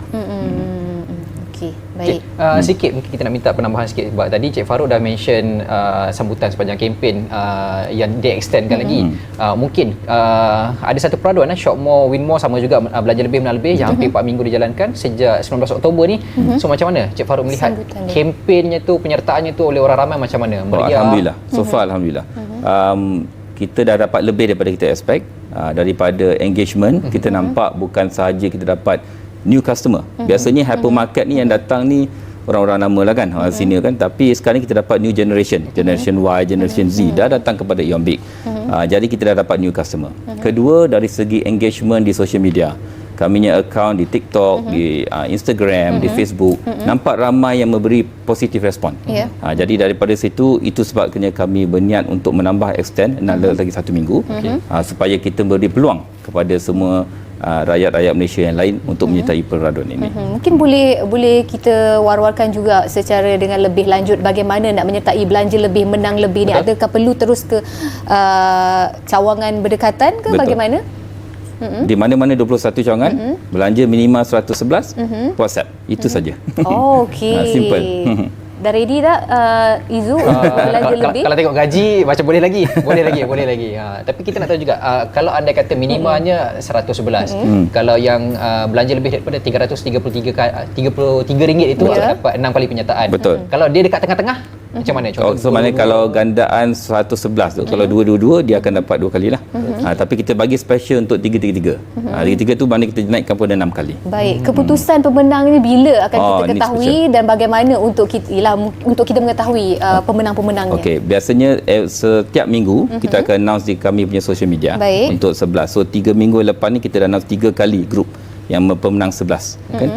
Okey, baik. Sikit mungkin kita nak minta penambahan sikit sebab tadi Cik Farouk dah mention sambutan sepanjang kempen yang dia extendkan lagi. Mungkin ada satu peraduan Shop More Win More sama juga belanja lebih menang lebih yang hampir 4 minggu dijalankan sejak 19 Oktober ni. So macam mana Cik Farouk melihat kempennya tu, penyertaannya tu oleh orang ramai macam mana? Alhamdulillah. So far alhamdulillah. Kita dah dapat lebih daripada kita expect. Daripada engagement kita nampak bukan sahaja kita dapat new customer. Biasanya hypermarket ni yang datang ni orang-orang lama lah kan, orang senior kan, tapi sekarang kita dapat new generation Y, generation Z dah datang kepada Aeon Big. Jadi kita dah dapat new customer. Kedua, dari segi engagement di social media, kami punya account di TikTok, di Instagram, di Facebook, nampak ramai yang memberi positif respon. Jadi daripada situ, itu sebabnya kami berniat untuk menambah extend lagi 1 minggu supaya kita beri peluang kepada semua rakyat-rakyat Malaysia yang lain untuk menyertai peraduan ini. Mungkin boleh kita war-warkan juga secara dengan lebih lanjut bagaimana nak menyertai belanja lebih menang lebih ni. Adakah perlu terus ke cawangan berdekatan ke bagaimana? Di mana-mana 21 cawangan, belanja minimal 111, WhatsApp. Itu saja. Okey. Simple. Dah ready tak Izu belanja lebih? Kalau tengok gaji macam boleh lagi. Tapi kita nak tahu juga kalau anda kata minimalnya 111. Kalau yang belanja lebih daripada RM333 itu dapat 6 kali penyertaan. Betul. Kalau dia dekat tengah-tengah macam mana? So maknanya kalau gandaan 111 tu, kalau 222 dia akan dapat 2 kali lah. Tapi kita bagi special untuk 333. 333 tu maknanya kita naikkan pada 6 kali. Baik, keputusan pemenang ni bila akan kita ketahui dan bagaimana untuk kita mengetahui pemenang-pemenangnya? Okey, biasanya setiap minggu kita akan announce di kami punya social media untuk 11. So 3 minggu lepas ni kita dah announce 3 kali grup yang pemenang 11 kan.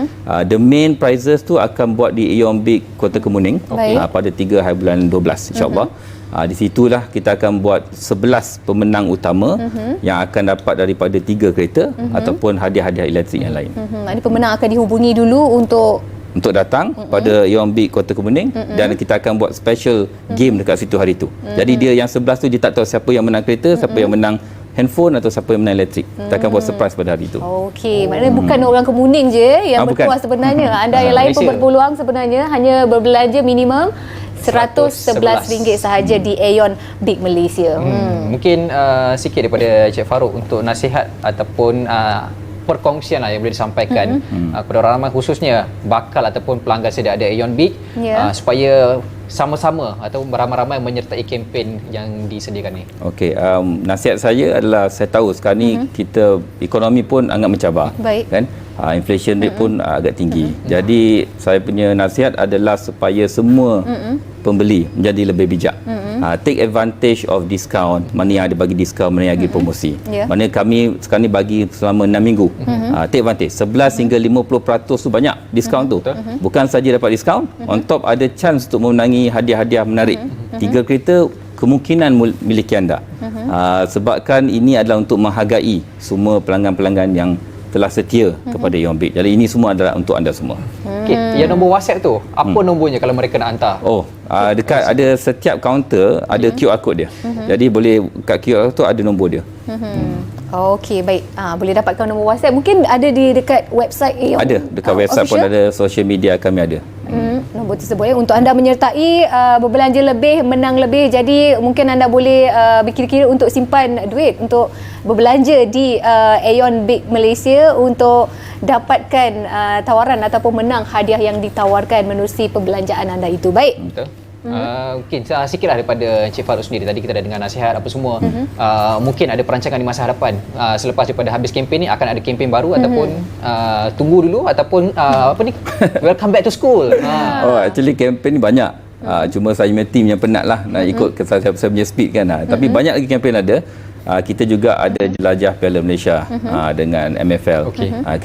The main prizes tu akan buat di Aeon Big Kota Kemuning pada 3 hari bulan 12 insya-Allah. Di situlah kita akan buat 11 pemenang utama yang akan dapat daripada 3 kereta ataupun hadiah-hadiah elektrik yang lain. Ini pemenang akan dihubungi dulu untuk datang pada Aeon Big Kota Kemuning dan kita akan buat special game dekat situ hari tu. Jadi dia yang 11 tu dia tak tahu siapa yang menang kereta, siapa yang menang handphone atau siapa yang menang elektrik. Kita akan buat surprise pada hari itu. Okey, maknanya bukan orang Kemuning je yang berpuas sebenarnya. Anda yang lain pun berpeluang sebenarnya, hanya berbelanja minimum RM111 sahaja di Aeon Big Malaysia. Mungkin sikit daripada Cik Farouk untuk nasihat ataupun perkongsian lah yang boleh disampaikan kepada orang ramai khususnya bakal ataupun pelanggan sedia ada Aeon Big supaya sama-sama atau beramai-ramai menyertai kempen yang disediakan ni. Okey, nasihat saya adalah saya tahu sekarang ni kita ekonomi pun agak mencabar. Baik. Kan? inflation rate pun agak tinggi. Jadi saya punya nasihat adalah supaya semua pembeli menjadi lebih bijak. Take advantage of discount, mana yang ada bagi diskaun, mana yang bagi promosi. Mana kami sekarang ni bagi selama 6 minggu. Take advantage. 11 hingga 50% tu banyak diskaun tu. Bukan saja dapat diskaun, on top ada chance untuk memenangi hadiah-hadiah menarik. 3 kereta kemungkinan miliki anda. Sebabkan ini adalah untuk menghargai semua pelanggan-pelanggan yang telah setia kepada Aeon Big. Jadi ini semua adalah untuk anda semua. Okey, yang nombor WhatsApp tu, apa nombornya kalau mereka nak hantar? Dekat ada setiap kaunter ada QR code dia. Jadi boleh kat QR tu ada nombor dia. Okey, baik. Boleh dapatkan nombor WhatsApp. Mungkin ada di dekat website Aeon. Ada dekat website official? pun ada, social media kami ada. Nombor tersebut untuk anda menyertai berbelanja lebih, menang lebih. Jadi mungkin anda boleh berkira-kira untuk simpan duit untuk berbelanja di Aeon Big Malaysia untuk dapatkan tawaran ataupun menang hadiah yang ditawarkan menerusi perbelanjaan anda itu. Baik. Betul. Mungkin sikitlah daripada Encik Farouk sendiri. Tadi kita dah dengar nasihat apa semua. Mungkin ada perancangan di masa hadapan. Selepas daripada habis kempen ni akan ada kempen baru ataupun tunggu dulu ataupun welcome back to school. Actually kempen ni banyak. Cuma saya punya team yang penat lah nak ikut ke saya punya speed kan. Tapi banyak lagi kempen ada. Kita juga ada jelajah Piala Malaysia dengan MFL.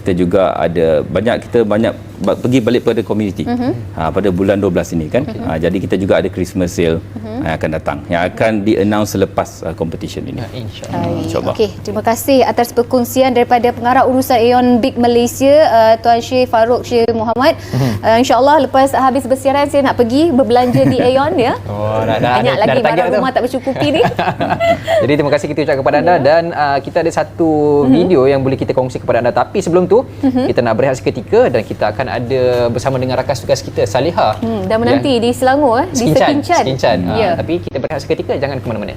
Kita juga ada kita banyak pergi balik pada komuniti pada bulan 12 ini kan. Jadi kita juga ada Christmas sale yang akan datang, yang akan di-announce selepas competition ini. InsyaAllah. Okey, terima kasih atas perkongsian daripada pengarah urusan Aeon Big Malaysia, Tuan Syekh Farouk Syekh Muhammad. InsyaAllah lepas habis bersiaran saya nak pergi berbelanja di Aeon ya. Banyak lagi barang rumah tak bercukupi ni. Jadi terima kasih kita ucapkan kepada anda dan kita ada satu video yang boleh kita kongsi kepada anda. Tapi sebelum tu kita nak berehat seketika dan kita akan ada bersama dengan rakan tugas kita Saliha dan menanti di Selangor di Sekincan. Tapi kita berehat seketika, jangan ke mana-mana.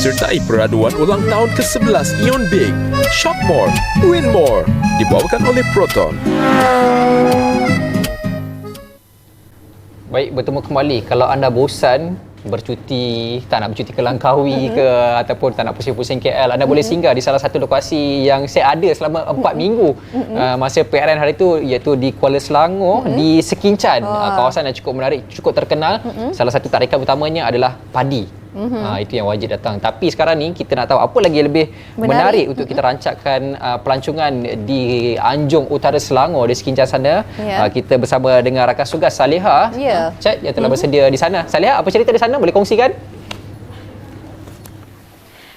Sertai peraduan ulang tahun ke-11 Aeon Big. Shop more, win more. Dibawakan oleh Proton. Baik, bertemu kembali. Kalau anda bosan bercuti, tak nak bercuti ke Langkawi ke ataupun tak nak pusing-pusing KL, anda boleh singgah di salah satu lokasi yang saya ada selama 4 minggu masa PRN hari itu, iaitu di Kuala Selangor, di Sekincan. Kawasan yang cukup menarik, cukup terkenal. Salah satu tarikan utamanya adalah padi. Itu yang wajib datang. Tapi sekarang ni kita nak tahu apa lagi yang lebih menarik untuk kita rancakkan pelancongan di Anjung Utara Selangor, di Sekincan sana. Kita bersama dengan rakan tugas Saliha Chat yang telah bersedia di sana. Saliha, apa cerita di sana? Boleh kongsikan?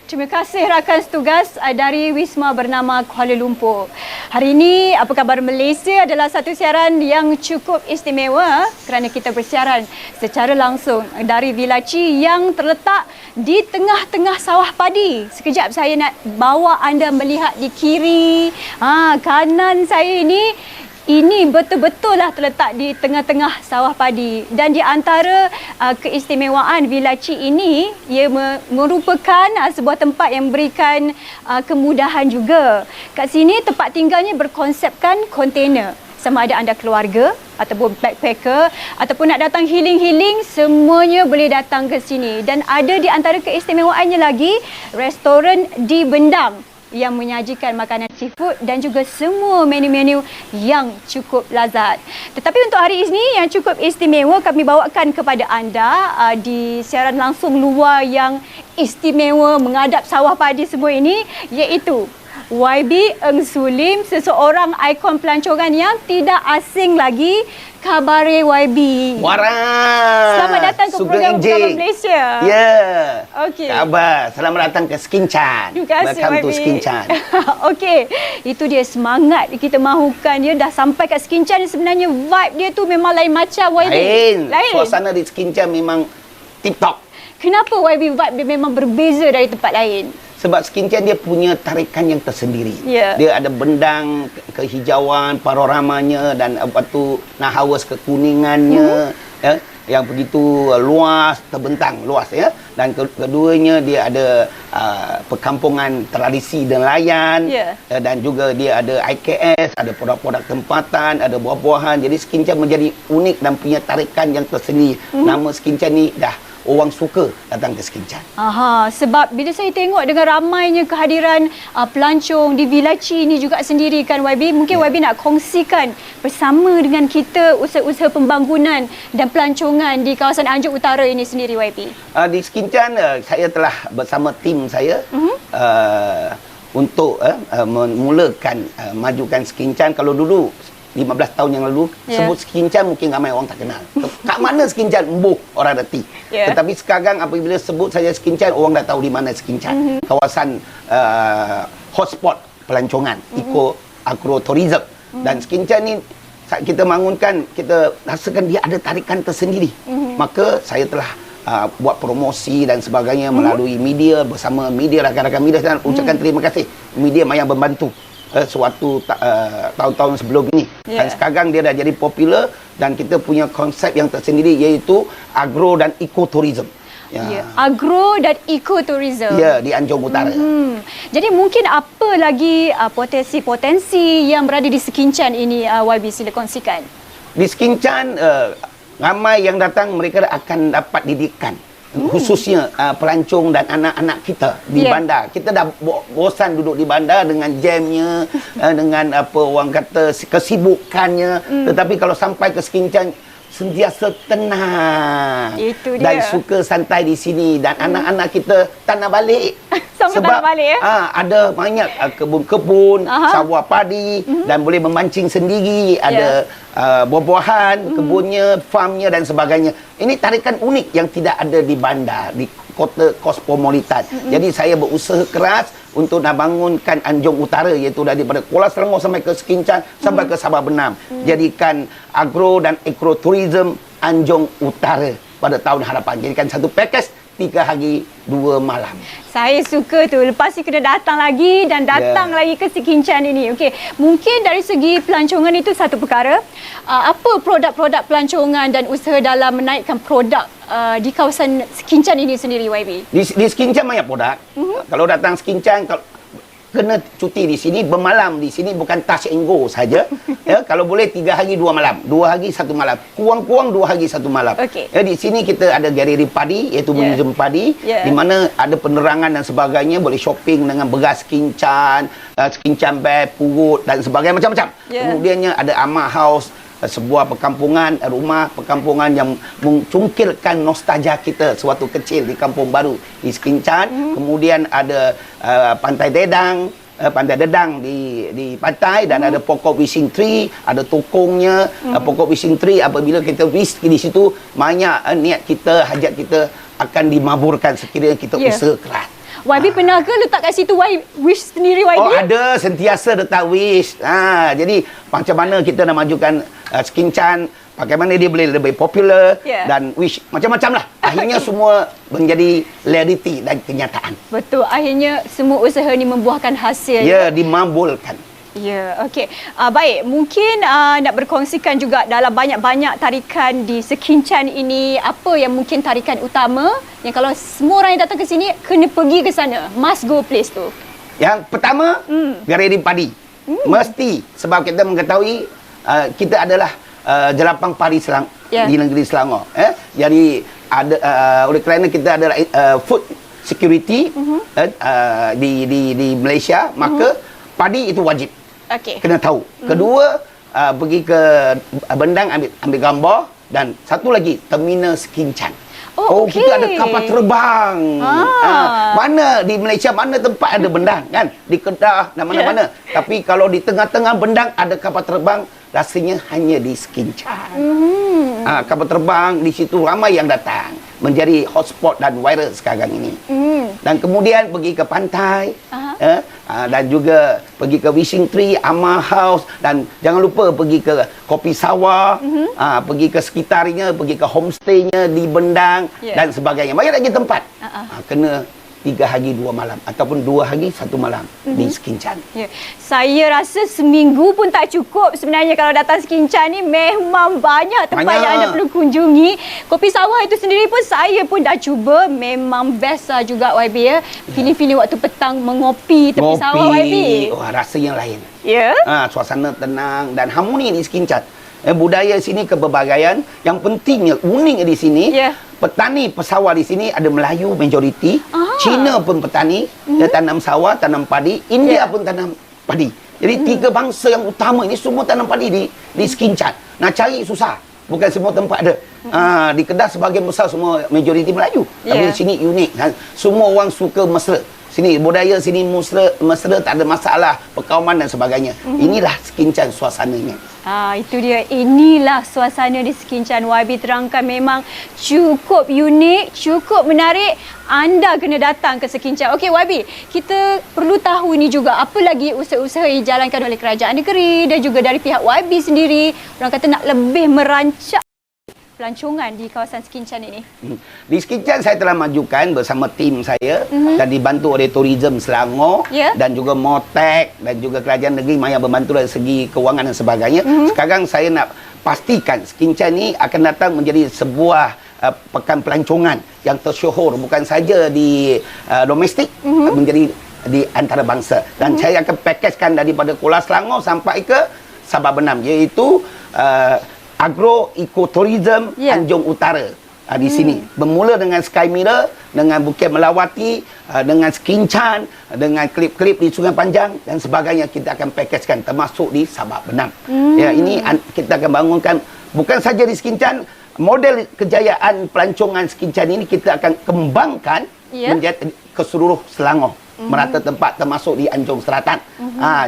Terima kasih rakan setugas dari Wisma Bernama Kuala Lumpur. Hari ini Apa Khabar Malaysia adalah satu siaran yang cukup istimewa kerana kita bersiaran secara langsung dari Villa Chi yang terletak di tengah-tengah sawah padi. Sekejap saya nak bawa anda melihat di kiri, kanan saya ini betul-betul lah terletak di tengah-tengah sawah padi. Dan di antara keistimewaan Villa Chi ini, ia merupakan sebuah tempat yang memberikan kemudahan juga. Kat sini tempat tinggalnya berkonsepkan kontainer. Sama ada anda keluarga ataupun backpacker ataupun nak datang healing-healing, semuanya boleh datang ke sini. Dan ada di antara keistimewaannya lagi, restoran di Bendang yang menyajikan makanan seafood dan juga semua menu-menu yang cukup lazat. Tetapi untuk hari ini yang cukup istimewa kami bawakan kepada anda di siaran langsung luar yang istimewa menghadap sawah padi semua ini, iaitu YB Eng Sulim, seseorang ikon pelancongan yang tidak asing lagi. Khabari YB. Waras. Selamat datang ke program Khabar Malaysia. Ya. Okey. Khabar. Selamat datang ke Skinchan. Terima kasih, Welcome YB. to Skinchan. Okey. Itu dia semangat kita mahukan dia dah sampai kat Skinchan. Sebenarnya vibe dia tu memang lain macam YB. Lain. Suasana di Skinchan memang tip-top. Kenapa YB vibe dia memang berbeza dari tempat lain? Sebab Skinchan dia punya tarikan yang tersendiri. Ya. Dia ada bendang, kehijauan, panoramanya dan apa tu nahawas kekuningannya ya, yang begitu luas, terbentang luas ya. Dan keduanya dia ada perkampungan tradisi nelayan dan juga dia ada IKS, ada produk-produk tempatan, ada buah-buahan. Jadi Skinchan menjadi unik dan punya tarikan yang tersendiri. Nama Skinchan ni dah orang suka datang ke Skinchan. Aha, sebab bila saya tengok dengan ramainya kehadiran pelancong di Villa Chi ni juga sendiri kan YB, mungkin YB nak kongsikan bersama dengan kita usaha-usaha pembangunan dan pelancongan di kawasan Anjuk Utara ini sendiri YB. Di Skinchan saya telah bersama tim saya untuk memulakan majukan Skinchan. Kalau dulu 15 tahun yang lalu sebut Skinchan mungkin ramai orang tak kenal. Kat mana Skinchan? Embuh orang reti. Tetapi sekarang apabila sebut saja Skinchan, orang dah tahu di mana Skinchan. Kawasan hotspot pelancongan, eco-agrotourism. Dan Skinchan ni kita bangunkan, kita rasakan dia ada tarikan tersendiri. Maka saya telah buat promosi dan sebagainya melalui media, bersama media, rakan-rakan media, dan ucapkan terima kasih media yang membantu suatu tahun-tahun sebelum ini. Dan sekarang dia dah jadi popular dan kita punya konsep yang tersendiri iaitu agro dan ekotourism. Agro dan ekotourism. Ya, di Anjung Utara. Jadi mungkin apa lagi potensi-potensi yang berada di Skinchan ini YB, sila kongsikan. Di Skinchan ramai yang datang, mereka akan dapat didikan. Khususnya pelancong dan anak-anak kita di bandar. Kita dah bosan duduk di bandar dengan jamnya, dengan apa orang kata kesibukannya. Tetapi kalau sampai ke Skinchan, sentiasa tenang. Itu dia. Dan suka santai di sini. Dan anak-anak kita tak nak balik. Sebab balik, ada banyak kebun-kebun, sawah padi dan boleh memancing sendiri. Ada buah-buahan, kebunnya, farmnya dan sebagainya. Ini tarikan unik yang tidak ada di bandar, di kota kosmopolitan. Jadi saya berusaha keras untuk nak bangunkan Anjung Utara, iaitu daripada Kuala Selangor sampai ke Skinchan, sampai ke Sabah Benam. Jadikan agro dan ekotourism Anjung Utara pada tahun harapan. Jadikan satu pakej 3 hari 2 malam. Saya suka tu. Lepas ni kena datang lagi dan datang lagi ke Skinchan ini. Okey, mungkin dari segi pelancongan itu satu perkara. Apa produk-produk pelancongan dan usaha dalam menaikkan produk di kawasan Skinchan ini sendiri YB? Di Skinchan banyak produk. Kalau datang Skinchan, kena cuti di sini, bermalam di sini, bukan touch and go saja. Kalau boleh 3 hari 2 malam, 2 hari 1 malam, kurang-kurang 2 hari 1 malam. Di sini kita ada galeri padi, iaitu museum padi, di mana ada penerangan dan sebagainya, boleh shopping dengan beras Skinchan, Skinchan bag, purut dan sebagainya, macam-macam. Kemudiannya ada Amma House, sebuah perkampungan, rumah perkampungan yang mencungkilkan nostalgia kita sewaktu kecil di Kampung Baru di Skinchan. Kemudian ada Pantai Dedang di pantai dan ada pokok wishing tree, ada tokongnya. Pokok wishing tree, apabila kita wish di situ, banyak niat kita, hajat kita akan dimaburkan sekiranya kita usaha keras. YB pernah ke letak kat situ wish sendiri YB? Oh, ada, sentiasa letak wish. Jadi macam mana kita nak majukan Skinchan, bagaimana dia boleh lebih popular dan wish macam-macam lah. Akhirnya semua menjadi reality dan kenyataan. Betul, akhirnya semua usaha ni membuahkan hasil. Ya, dimabulkan. Ya, okey. Baik, mungkin nak berkongsikan juga dalam banyak-banyak tarikan di Skinchan ini, apa yang mungkin tarikan utama yang kalau semua orang yang datang ke sini kena pergi ke sana, must go place tu? Yang pertama, galeri padi. Mesti, sebab kita mengetahui kita adalah jelapang padi di negeri Selangor. Jadi ada oleh kerana kita adalah food security di Malaysia, maka padi itu wajib. Kena tahu. Kedua, pergi ke Bendang ambil gambar, dan satu lagi terminal Skinchan. Oh, Oh, okay. Kita ada kapal terbang. Mana di Malaysia, mana tempat ada bendang kan? Di Kedah dan mana-mana. Tapi kalau di tengah-tengah bendang ada kapal terbang, rasanya hanya di Skinchan. Kapal terbang di situ ramai yang datang, menjadi hotspot dan viral sekarang ini. Dan kemudian pergi ke pantai, dan juga pergi ke Wishing Tree, Ama House, dan jangan lupa pergi ke Kopi Sawah, pergi ke sekitarnya, pergi ke homestay-nya di Bendang dan sebagainya. Banyak lagi tempat. Kena 3 hari 2 malam ataupun 2 hari 1 malam di Skinchan. Saya rasa seminggu pun tak cukup sebenarnya kalau datang Skinchan ni. Memang banyak tempat yang anda perlu kunjungi. Kopi Sawah itu sendiri pun saya pun dah cuba. Memang best lah juga YB ya. Feeling-feeling waktu petang mengopi tepi sawah YB. Wah, rasa yang lain. Suasana tenang dan harmoni di Skinchan. Budaya sini keberbagai. Yang pentingnya unik di sini, petani pesawah di sini ada Melayu majoriti, Cina pun petani, dia tanam sawah, tanam padi, India pun tanam padi. Jadi 3 bangsa yang utama ini semua tanam padi di Skinchan. Nak cari susah. Bukan semua tempat ada. Di Kedah sebahagian besar semua majoriti Melayu. Tapi di sini unik. Semua orang suka mesra. Sini budaya sini mesra, tak ada masalah, perkauman dan sebagainya. Inilah Skinchan suasananya. Itu dia. Inilah suasana di Skinchan. YB terangkan memang cukup unik, cukup menarik. Anda kena datang ke Skinchan. Okey YB, kita perlu tahu ni juga apa lagi usaha-usaha yang dijalankan oleh kerajaan negeri dan juga dari pihak YB sendiri. Orang kata nak lebih merancang pelancongan di kawasan Skinchan ini. Di Skinchan saya telah majukan bersama tim saya dan dibantu oleh Tourism Selangor dan juga Motek dan juga kerajaan negeri yang membantu dari segi kewangan dan sebagainya. Sekarang saya nak pastikan Skinchan ini akan datang menjadi sebuah pekan pelancongan yang tersyuhur bukan saja di domestik, menjadi di antarabangsa. Dan saya akan pakejkan daripada Kuala Selangor sampai ke Sabah Benam, iaitu Agro Ecotourism Tanjung Utara di sini. Bermula dengan Sky Mirror, dengan Bukit Melawati, dengan Skinchan, dengan klip-klip di Sungai Panjang dan sebagainya kita akan pakejkan termasuk di Sabah Benam. Ini kita akan bangunkan bukan saja di Skinchan, model kejayaan pelancongan Skinchan ini kita akan kembangkan menjadi ke seluruh Selangor. Merata tempat termasuk di Anjung Selatan.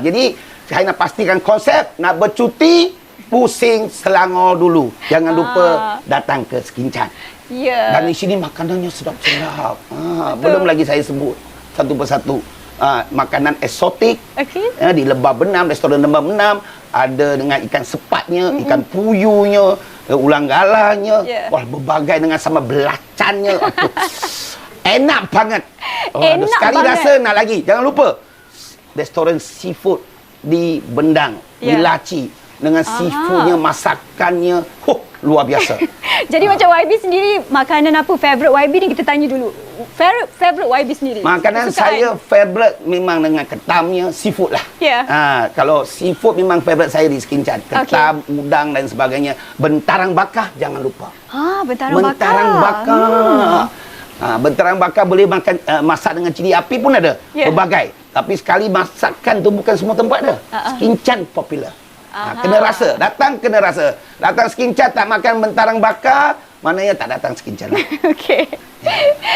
Jadi saya nak pastikan konsep nak bercuti pusing Selangor dulu. Jangan lupa datang ke Skinchan. Dan di sini makanannya sedap-sedap. Belum lagi saya sebut satu persatu. Makanan eksotik. Di Lembah Benam, restoran Lembah Benam. Ada dengan ikan sepatnya, ikan puyuhnya, ulang galanya. Wah, berbagai dengan sambal belacannya. Enak banget. Sekali rasa nak lagi. Jangan lupa restoran seafood di Bendang, di Laci. Dengan seafoodnya, masakannya, luar biasa. Jadi macam YB sendiri, makanan apa favourite YB ni kita tanya dulu. Favourite YB sendiri? Makanan saya favourite memang dengan ketamnya, seafood lah. Kalau seafood memang favourite saya di Skinchan. Ketam, udang dan sebagainya. Bentarang bakar, jangan lupa. Bentarang bakar. Bentarang bakar boleh makan masak dengan cili api pun ada. Berbagai. Tapi sekali masakan tu bukan semua tempat ada. Skinchan popular. Kena rasa. Datang kena rasa. Datang Skinchan tak makan bentarang bakar, maknanya tak datang Skinchan. Okey.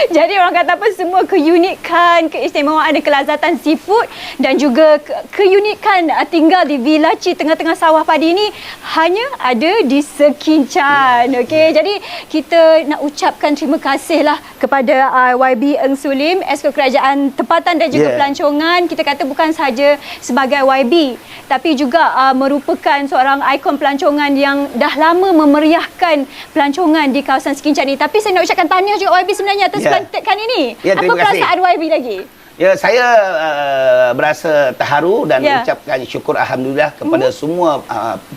Jadi orang kata apa, semua keunikan, keistimewaan dan kelazatan seafood dan juga keunikan tinggal di Villa Ci tengah-tengah sawah padi ini hanya ada di Skinchan. Okey, jadi kita nak ucapkan terima kasihlah kepada YB Eng Sulim, Esko Kerajaan Tempatan dan juga Pelancongan. Kita kata bukan sahaja sebagai YB, tapi juga merupakan seorang ikon pelancongan yang dah lama memeriahkan pelancongan di kawasan Skinchan ini. Tapi saya nak ucapkan tahniah juga YB sebenarnya atas pelantikan ini. Apa perasaan YB lagi? Saya berasa terharu dan ucapkan syukur Alhamdulillah kepada semua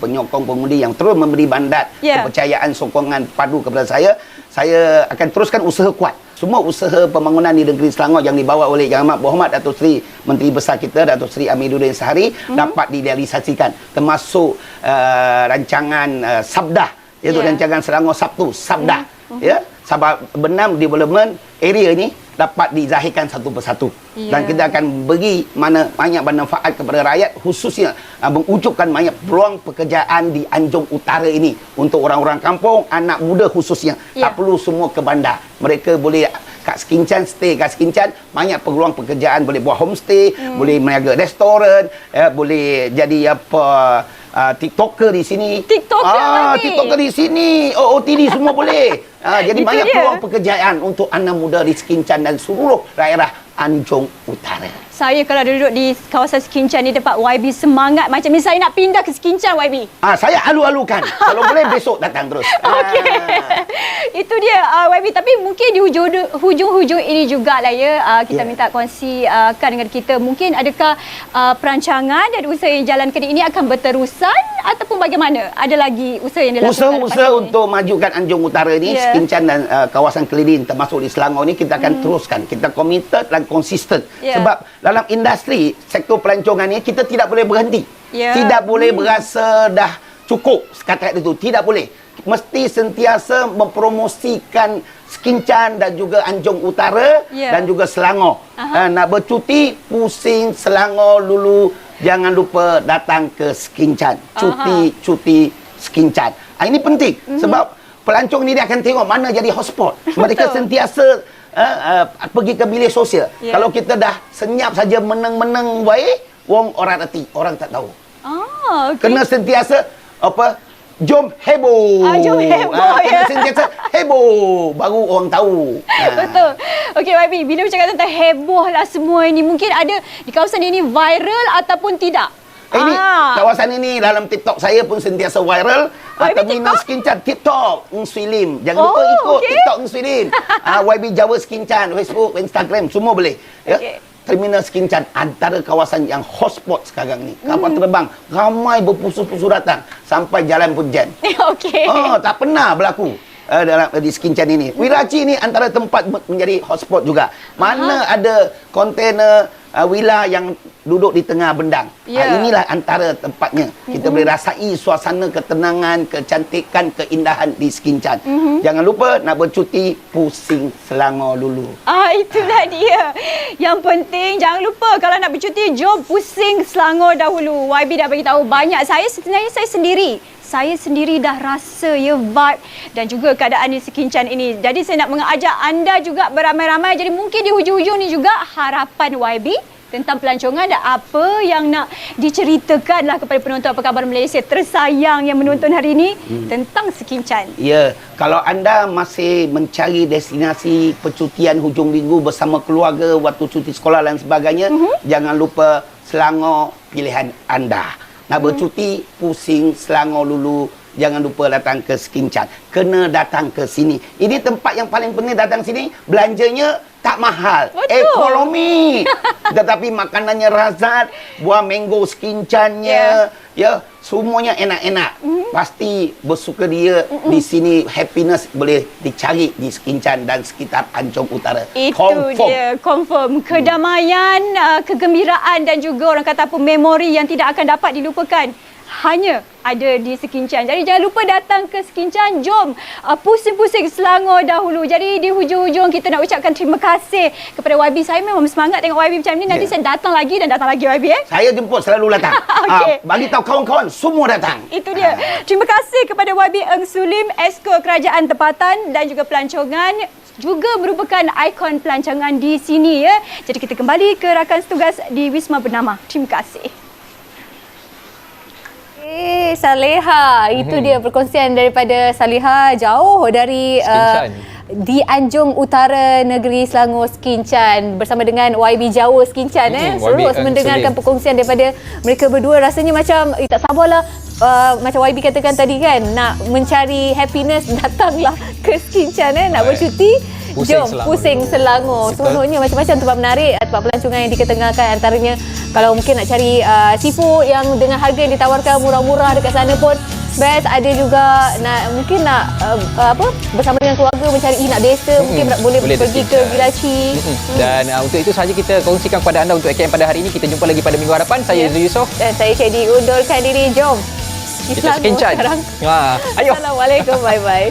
penyokong pengundi yang terus memberi mandat, kepercayaan, sokongan padu kepada saya. Saya akan teruskan usaha kuat. Semua usaha pembangunan di negeri Selangor yang dibawa oleh Yang Amat Berhormat Datuk Seri Menteri Besar kita, Datuk Seri Amiruddin Sehari, dapat direalisasikan. Termasuk rancangan Sabdah, iaitu rancangan Selangor Sabtu, Sabdah. Sabah Benam Development Area ini dapat dizahirkan satu persatu. Ya. Dan kita akan beri banyak manfaat kepada rakyat, khususnya mewujudkan banyak peluang pekerjaan di Anjung Utara ini untuk orang-orang kampung, anak muda khususnya. Ya. Tak perlu semua ke bandar. Mereka boleh kat Skincan, stay kat Skincan, banyak peluang pekerjaan, boleh buat homestay, boleh meniaga restoran, boleh jadi TikToker di sini. TikToker di sini. OOTD semua boleh. Jadi banyak peluang pekerjaan untuk anak muda di Skincan dan seluruh daerah Anjung Utara. Saya kalau duduk di kawasan Skincan ni tempat YB semangat macam ni saya nak pindah ke Skincan YB. Saya alu-alukan. Kalau boleh besok datang terus. Okey. Itu dia YB, tapi mungkin di hujung-hujung ini jugalah ya kita minta kongsikan dengan kita, mungkin adakah perancangan dan usaha yang dijalankan ini akan berterusan ataupun bagaimana? Ada lagi usaha yang dilakukan? Usaha untuk majukan Anjung Utara ni, Skincan dan kawasan keliling termasuk di Selangor ni kita akan teruskan. Kita committed dan konsisten. Sebab dalam industri sektor pelancongan ni kita tidak boleh berhenti. Tidak boleh berasa dah cukup setakat itu. Tidak boleh. Mesti sentiasa mempromosikan Skincan dan juga Anjung Utara dan juga Selangor. Nak bercuti, pusing Selangor dulu. Jangan lupa datang ke Skincan. Cuti Skincan. Ini penting sebab pelancong ni dia akan tengok mana jadi hotspot. Mereka sentiasa pergi ke bilik sosial. Kalau kita dah senyap saja meneng-meneng baik, orang reti, orang tak tahu. Kena sentiasa jom heboh. Jom heboh kena sentiasa heboh baru orang tahu. Betul. Okey YB, bila bercakap tentang heboh lah semua ini, mungkin ada di kawasan ini viral ataupun tidak? Ini kawasan ini dalam TikTok saya pun sentiasa viral. Terminal Skincan TikTok Swilim. Jangan lupa ikut TikTok Swilim. YB Jawa Skincan, Facebook, Instagram semua boleh. Ya. Terminal Skincan antara kawasan yang hotspot sekarang ni. Kapal terbang ramai berpusu-pusu datang sampai jalan pun jam. Tak pernah berlaku dalam di Skincan ini. Wiraji ni antara tempat menjadi hotspot juga. Mana ada kontainer villa yang duduk di tengah bendang. Inilah antara tempatnya. Kita boleh rasai suasana ketenangan, kecantikan, keindahan di Skincan. Jangan lupa nak bercuti, pusing Selangor dulu. Itulah dia. Yang penting jangan lupa kalau nak bercuti, jom pusing Selangor dahulu. YB dah bagi tahu banyak. Sebenarnya saya sendiri dah rasa vibe dan juga keadaan di Skincan ini. Jadi saya nak mengajak anda juga beramai-ramai. Jadi mungkin di hujung-hujung ni juga harapan YB tentang pelancongan dan apa yang nak diceritakanlah kepada penonton Apa Khabar Malaysia tersayang yang menonton hari ini tentang Skincan. Ya, kalau anda masih mencari destinasi percutian hujung minggu bersama keluarga waktu cuti sekolah dan sebagainya, jangan lupa Selangor pilihan anda. Nak bercuti, pusing Selangor dulu. Jangan lupa datang ke Skincan. Kena datang ke sini. Ini tempat yang paling penting datang sini. Belanjanya tak mahal. Ekonomi. Tetapi makanannya razat. Buah mango Skincannya. Ya, semuanya enak-enak. Pasti bersukaria di sini. Happiness boleh dicari di Skincan dan sekitar Anjung Utara. Dia, confirm. Kedamaian, kegembiraan dan juga orang kata apa, memori yang tidak akan dapat dilupakan. Hanya ada di Skincan. Jadi jangan lupa datang ke Skincan. Jom pusing-pusing Selangor dahulu. Jadi di hujung-hujung kita nak ucapkan terima kasih kepada YB. Saya memang semangat tengok YB macam ni. Nanti saya datang lagi dan datang lagi YB. Saya jemput selalu datang. Bagi tahu kawan-kawan semua datang. Itu dia. Terima kasih kepada YB Eng Sulim, Esko Kerajaan Tempatan dan juga Pelancongan, juga merupakan ikon pelancongan di sini ya. Jadi kita kembali ke rakan setugas di Wisma Bernama. Terima kasih. Saleha, itu dia perkongsian daripada Saleha jauh dari di Anjung Utara Negeri Selangor Skincan bersama dengan YB Jawa Skincan terus mendengarkan perkongsian daripada mereka berdua. Rasanya macam tak sabarlah macam YB katakan tadi kan, nak mencari happiness datanglah ke Skincan nak bercuti. Jom pusing Selangor. Seronoknya macam-macam tempat menarik, tempat pelancongan yang diketengahkan. Antaranya kalau mungkin nak cari seafood yang dengan harga yang ditawarkan murah-murah dekat sana pun best. Ada juga mungkin nak bersama dengan keluarga mencari inak desa, mungkin boleh pergi ke Gilaci. Dan untuk itu sahaja kita kongsikan kepada anda untuk AKM pada hari ini. Kita jumpa lagi pada minggu hadapan. Saya Zul Yusof dan saya Syedi undurkan diri. Jom kita Skincan sekarang. Ayo. Assalamualaikum, bye-bye.